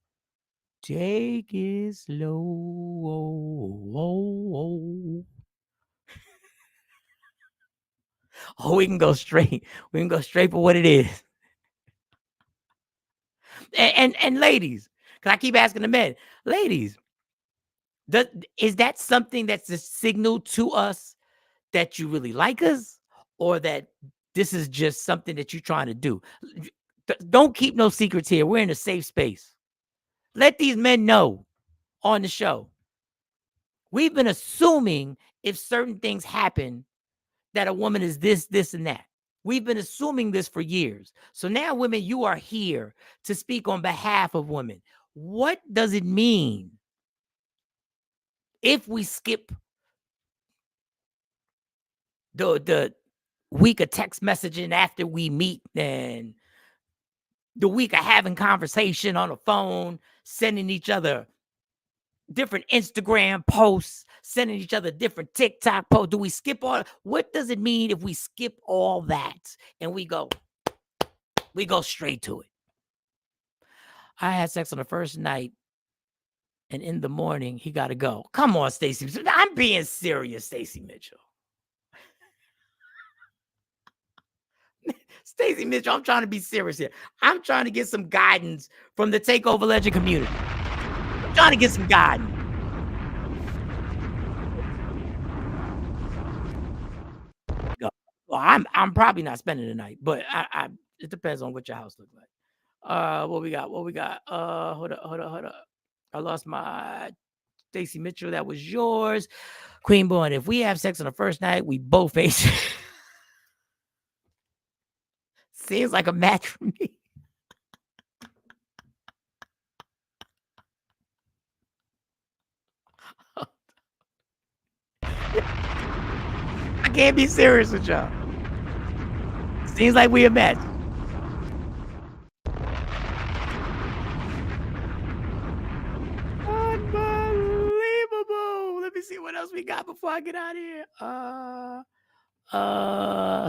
Take it slow. Oh, we can go straight. We can go straight for what it is. And ladies, because I keep asking the men, ladies, is that something that's a signal to us that you really like us, or that this is just something that you're trying to do? Don't keep no secrets here. We're in a safe space. Let these men know on the show. We've been assuming if certain things happen that a woman is this, and that. We've been assuming this for years. So now, women, you are here to speak on behalf of women. What does it mean if we skip the week of text messaging after we meet, and the week of having conversation on the phone, sending each other different Instagram posts, sending each other different TikTok posts? Do we skip all? What does it mean if we skip all that and we go straight to it? I had sex on the first night and in the morning he got to go. Come on, Stacey. I'm being serious, Stacey Mitchell. Stacey Mitchell, I'm trying to be serious here. I'm trying to get some guidance from the Takeover Legend community. I'm trying to get some guidance. Well, I'm probably not spending the night, but I it depends on what your house looks like. What we got? Hold up. I lost my Stacey Mitchell. That was yours. Queen Born. If we have sex on the first night, we both face. Seems like a match for me. I can't be serious with y'all. Seems like we a match. Unbelievable. Let me see what else we got before I get out of here.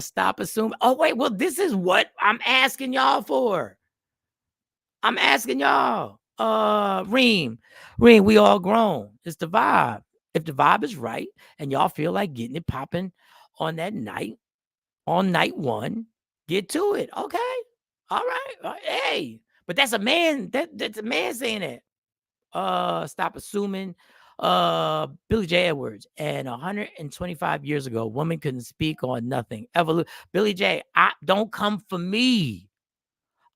Stop assuming. Oh, wait. Well, this is what I'm asking y'all for. I'm asking y'all. Reem, we all grown. It's the vibe. If the vibe is right and y'all feel like getting it popping on that night, on night one, get to it. Okay. All right. Hey, but that's a man. That's a man saying that. Stop assuming. Billy J. Edwards. And 125 years ago, a woman couldn't speak on nothing. Billy J. Don't come for me.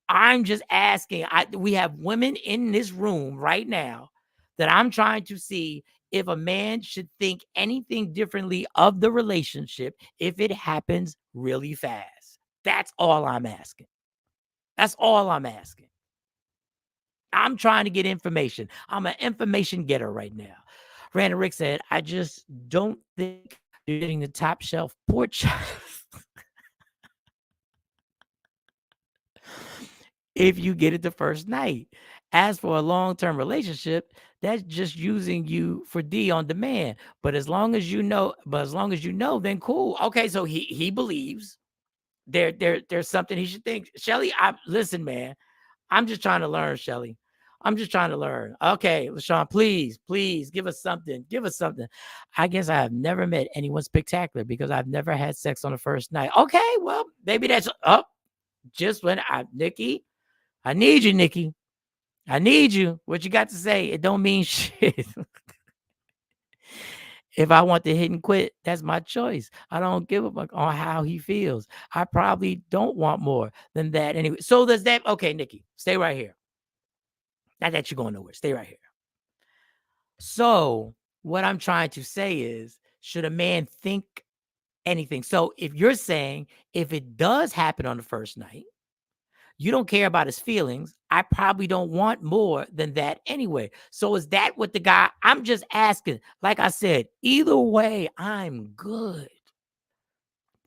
I'm just asking. We have women in this room right now that I'm trying to see if a man should think anything differently of the relationship if it happens really fast. That's all I'm asking. That's all I'm asking. I'm trying to get information. I'm an information getter right now. Randall Rick said, I just don't think you're getting the top shelf porch. If you get it the first night. As for a long-term relationship, that's just using you for D on demand. But as long as you know, then cool. Okay, so he believes there's something he should think. Shelly, listen, man. I'm just trying to learn, Shelly. I'm just trying to learn. Okay, LaShawn, please give us something. Give us something. I guess I have never met anyone spectacular because I've never had sex on the first night. Okay, well, maybe that's up. Just when Nikki, I need you, Nikki. I need you. What you got to say? It don't mean shit. If I want to hit and quit, that's my choice. I don't give a fuck on how he feels. I probably don't want more than that anyway. So does that. Okay, Nikki, stay right here. Not that you're going nowhere. Stay right here. So what I'm trying to say is, should a man think anything? So if you're saying if it does happen on the first night, you don't care about his feelings, I probably don't want more than that anyway. So is that what the guy, I'm just asking, like I said, either way, I'm good.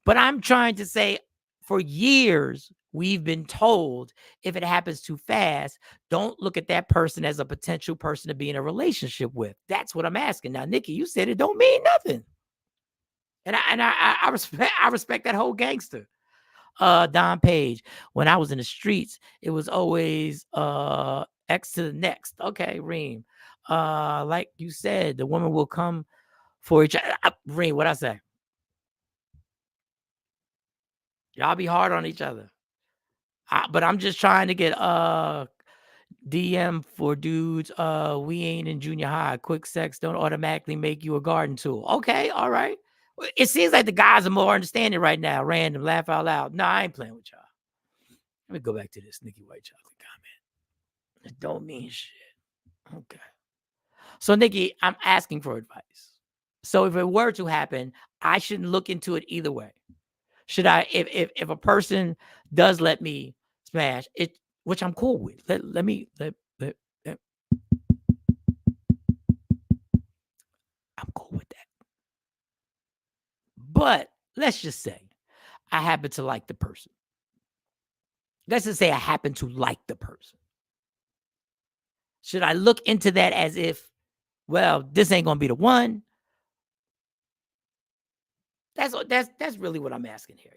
But I'm trying to say, for years, we've been told if it happens too fast, don't look at that person as a potential person to be in a relationship with. That's what I'm asking. Now, Nikki, you said it don't mean nothing. And I respect that whole gangster. Don Page, when I was in the streets, it was always X to the next. Okay, Reem. Like you said, the woman will come for each other. Reem, what I say? Y'all be hard on each other. But I'm just trying to get DM for dudes. We ain't in junior high. Quick sex don't automatically make you a garden tool. Okay, all right. It seems like the guys are more understanding right now. Random, laugh out loud. No, I ain't playing with y'all. Let me go back to this Nikki White chocolate comment. It don't mean shit. Okay. So, Nikki, I'm asking for advice. So if it were to happen, I shouldn't look into it either way. Should I, if a person does let me smash it, which I'm cool with, let me I'm cool with that. But let's just say I happen to like the person. Let's just say I happen to like the person. Should I look into that as if, well, this ain't gonna be the one? That's really what I'm asking here,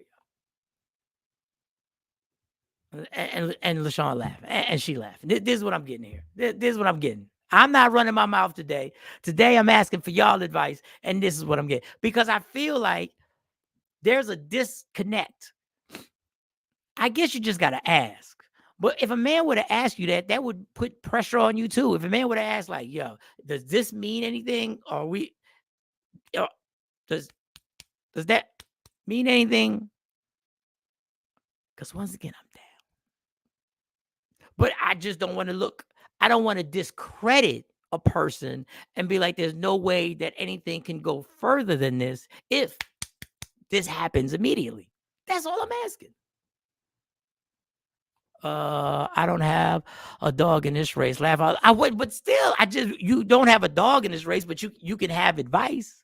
y'all. And LaShawn laughed, and she laughed. This is what I'm getting here. This is what I'm getting. I'm not running my mouth today. Today, I'm asking for y'all advice, and this is what I'm getting. Because I feel like there's a disconnect. I guess you just got to ask. But if a man would have asked you that, that would put pressure on you too. If a man would have asked, like, yo, does this mean anything? Or does that mean anything? Because once again, I'm down. But I just don't want to look, I don't want to discredit a person and be like, there's no way that anything can go further than this if this happens immediately. That's all I'm asking. I don't have a dog in this race. Laugh out. I would, but still, you don't have a dog in this race, but you can have advice.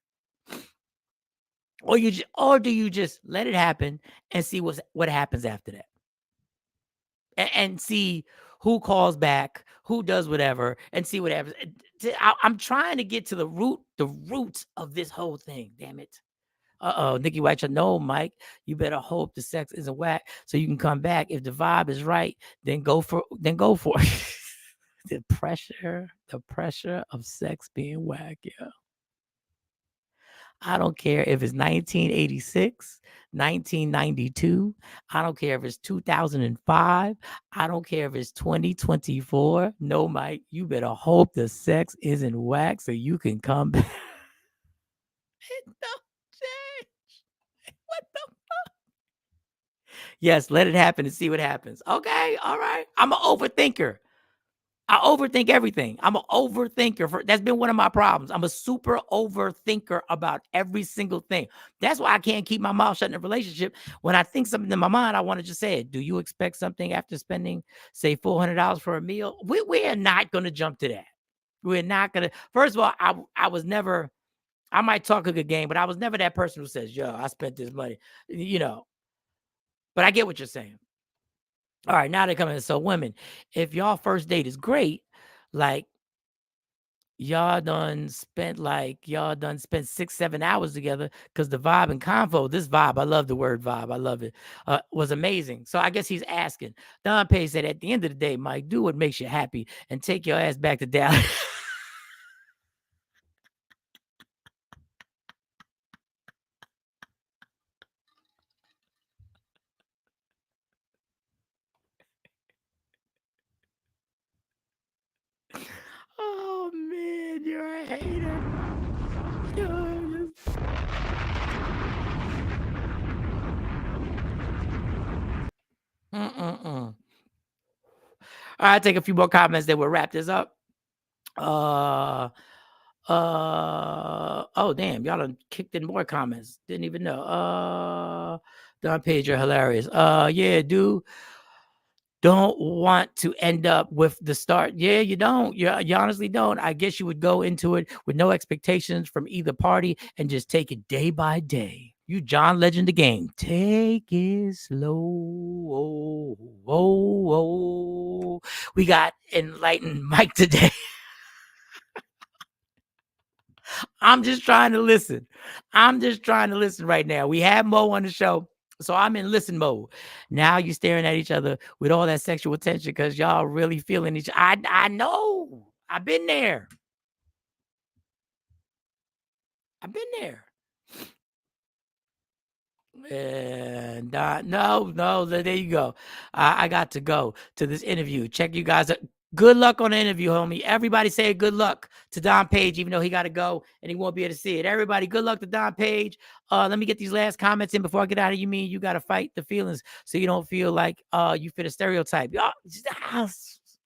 Or do you just let it happen and see what happens after that? And see who calls back, who does whatever, and see what happens. I'm trying to get to the roots of this whole thing. Damn it. Nikki White said, no, Mike, you better hope the sex isn't whack so you can come back. If the vibe is right, then go for it. the pressure of sex being whack, yeah. I don't care if it's 1986, 1992. I don't care if it's 2005. I don't care if it's 2024. No, Mike, you better hope the sex isn't whack so you can come back. It don't change. What the fuck? Yes, let it happen and see what happens. Okay, all right. I'm an overthinker. I overthink everything. I'm an overthinker. That's been one of my problems. I'm a super overthinker about every single thing. That's why I can't keep my mouth shut in a relationship. When I think something in my mind, I want to just say it. Do you expect something after spending, say, $400 for a meal? We're not going to jump to that. We're not going to. First of all, I was never, I might talk a good game, but I was never that person who says, yo, I spent this money, But I get what you're saying. All right, now they're coming. So women, if y'all first date is great, like y'all done spent 6-7 hours together because the vibe and convo, this vibe, I love the word vibe, I love it, was amazing. So I guess he's asking. Don Page said, at the end of the day, Mike, do what makes you happy and take your ass back to Dallas. Oh man, you're a hater. All right, take a few more comments, then we'll wrap this up. Oh damn, y'all done kicked in more comments. Didn't even know. Don Page, you're hilarious. Yeah, dude. Don't want to end up with the start. Yeah, you don't. You honestly don't. I guess you would go into it with no expectations from either party and just take it day by day. You John Legend the game. Take it slow. We got enlightened Mike today. I'm just trying to listen. Right now. We have Mo on the show. So I'm in listen mode. Now you're staring at each other with all that sexual tension because y'all really feeling each other. I know. I've been there. And no, there you go. I got to go to this interview. Check you guys. Good luck on the interview, homie. Everybody say good luck to Don Page, even though he got to go and he won't be able to see it. Everybody, good luck to Don Page. Let me get these last comments in before I get out of you. Mean you got to fight the feelings so you don't feel like you fit a stereotype.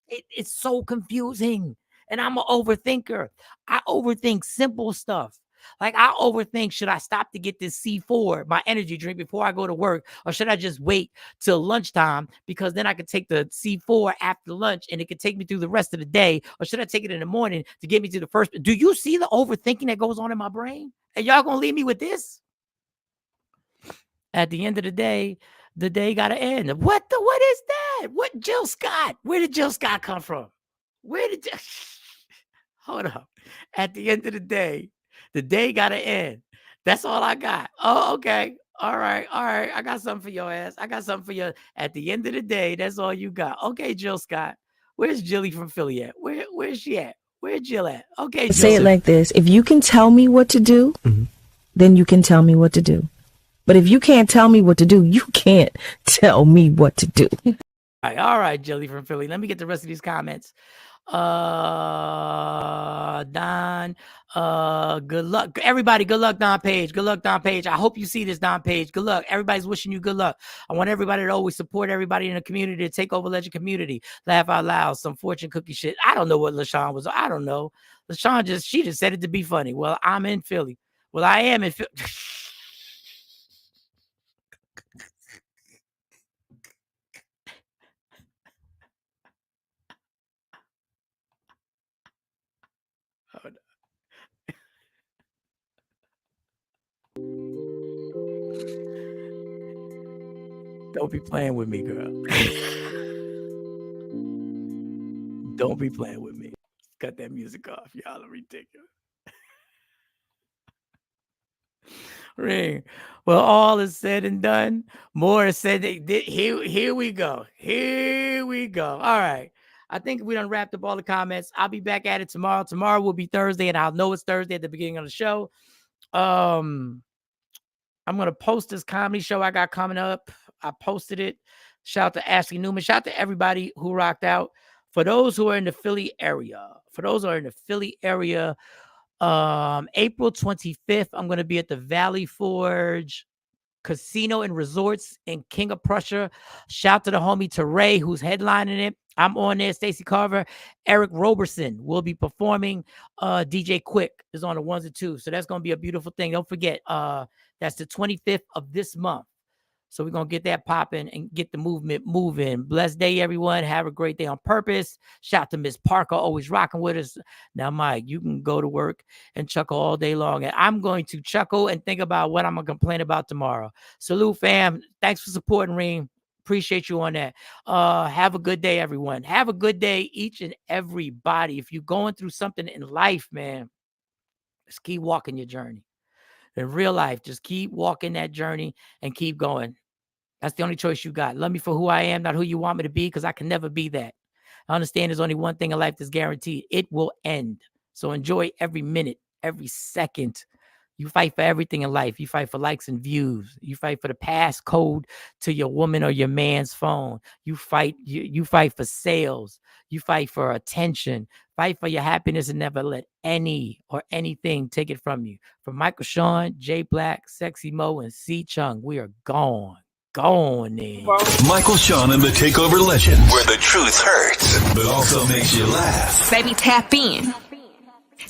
It's so confusing. And I'm an overthinker. I overthink simple stuff. Like I overthink, should I stop to get this C4, my energy drink, before I go to work? Or should I just wait till lunchtime because then I could take the C4 after lunch and it could take me through the rest of the day? Or should I take it in the morning to get me to the first? Do you see the overthinking that goes on in my brain? And y'all gonna leave me with this? At the end of the day got to end. What is that? What Jill Scott? Where did Jill Scott come from? Hold up. At the end of the day got to end. That's all I got. Oh, okay. All right. I got something for your ass. I got something for you. At the end of the day, that's all you got. Okay, Jill Scott. Where's Jilly from Philly at? Where's she at? Where Jill at? Okay, Say it Jill. like this. If you can tell me what to do, then you can tell me what to do. But if you can't tell me what to do, you can't tell me what to do. All right, Jelly from Philly. Let me get the rest of these comments. Don, good luck. Everybody, good luck, Don Page. Good luck, Don Page. I hope you see this, Don Page. Good luck. Everybody's wishing you good luck. I want everybody to always support everybody in the community, to take over Legend community. Laugh out loud, some fortune cookie shit. I don't know what LaShawn was. I don't know. LaShawn she just said it to be funny. Well, I'm in Philly. Well, I am in Philly. Don't be playing with me, girl. Don't be playing with me. Cut that music off. Y'all are ridiculous. Ring. Well, all is said and done. More is said. Here we go. Here we go. All right. I think we done wrapped up all the comments. I'll be back at it tomorrow. Tomorrow will be Thursday, and I'll know it's Thursday at the beginning of the show. I'm gonna post this comedy show I got coming up. I posted it. Shout out to Ashley Newman. Shout out to everybody who rocked out. For those who are in the Philly area, April 25th, I'm going to be at the Valley Forge Casino and Resorts in King of Prussia. Shout to the homie Teray, who's headlining it. I'm on there. Stacey Carver, Eric Roberson will be performing. DJ Quick is on the ones and twos. So that's going to be a beautiful thing. Don't forget, that's the 25th of this month. So we're going to get that popping and get the movement moving. Blessed day, everyone. Have a great day on purpose. Shout out to Miss Parker, always rocking with us. Now, Mike, you can go to work and chuckle all day long. And I'm going to chuckle and think about what I'm going to complain about tomorrow. Salute, fam. Thanks for supporting, Reem. Appreciate you on that. Have a good day, everyone. Have a good day, each and everybody. If you're going through something in life, man, just keep walking your journey. In real life, just keep walking that journey and keep going. That's the only choice you got. Love me for who I am, not who you want me to be, because I can never be that. I understand there's only one thing in life that's guaranteed. It will end. So enjoy every minute, every second. You fight for everything in life. You fight for likes and views. You fight for the passcode to your woman or your man's phone. You fight for sales. You fight for attention. Fight for your happiness and never let any or anything take it from you. From Michael Sean, Jay Black, Sexy Mo, and C Chung, we are gone. Gone in. Michael Sean and the Takeover Legends, where the truth hurts, but also makes you laugh. Baby, tap in.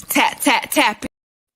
Tap, tap, tap in.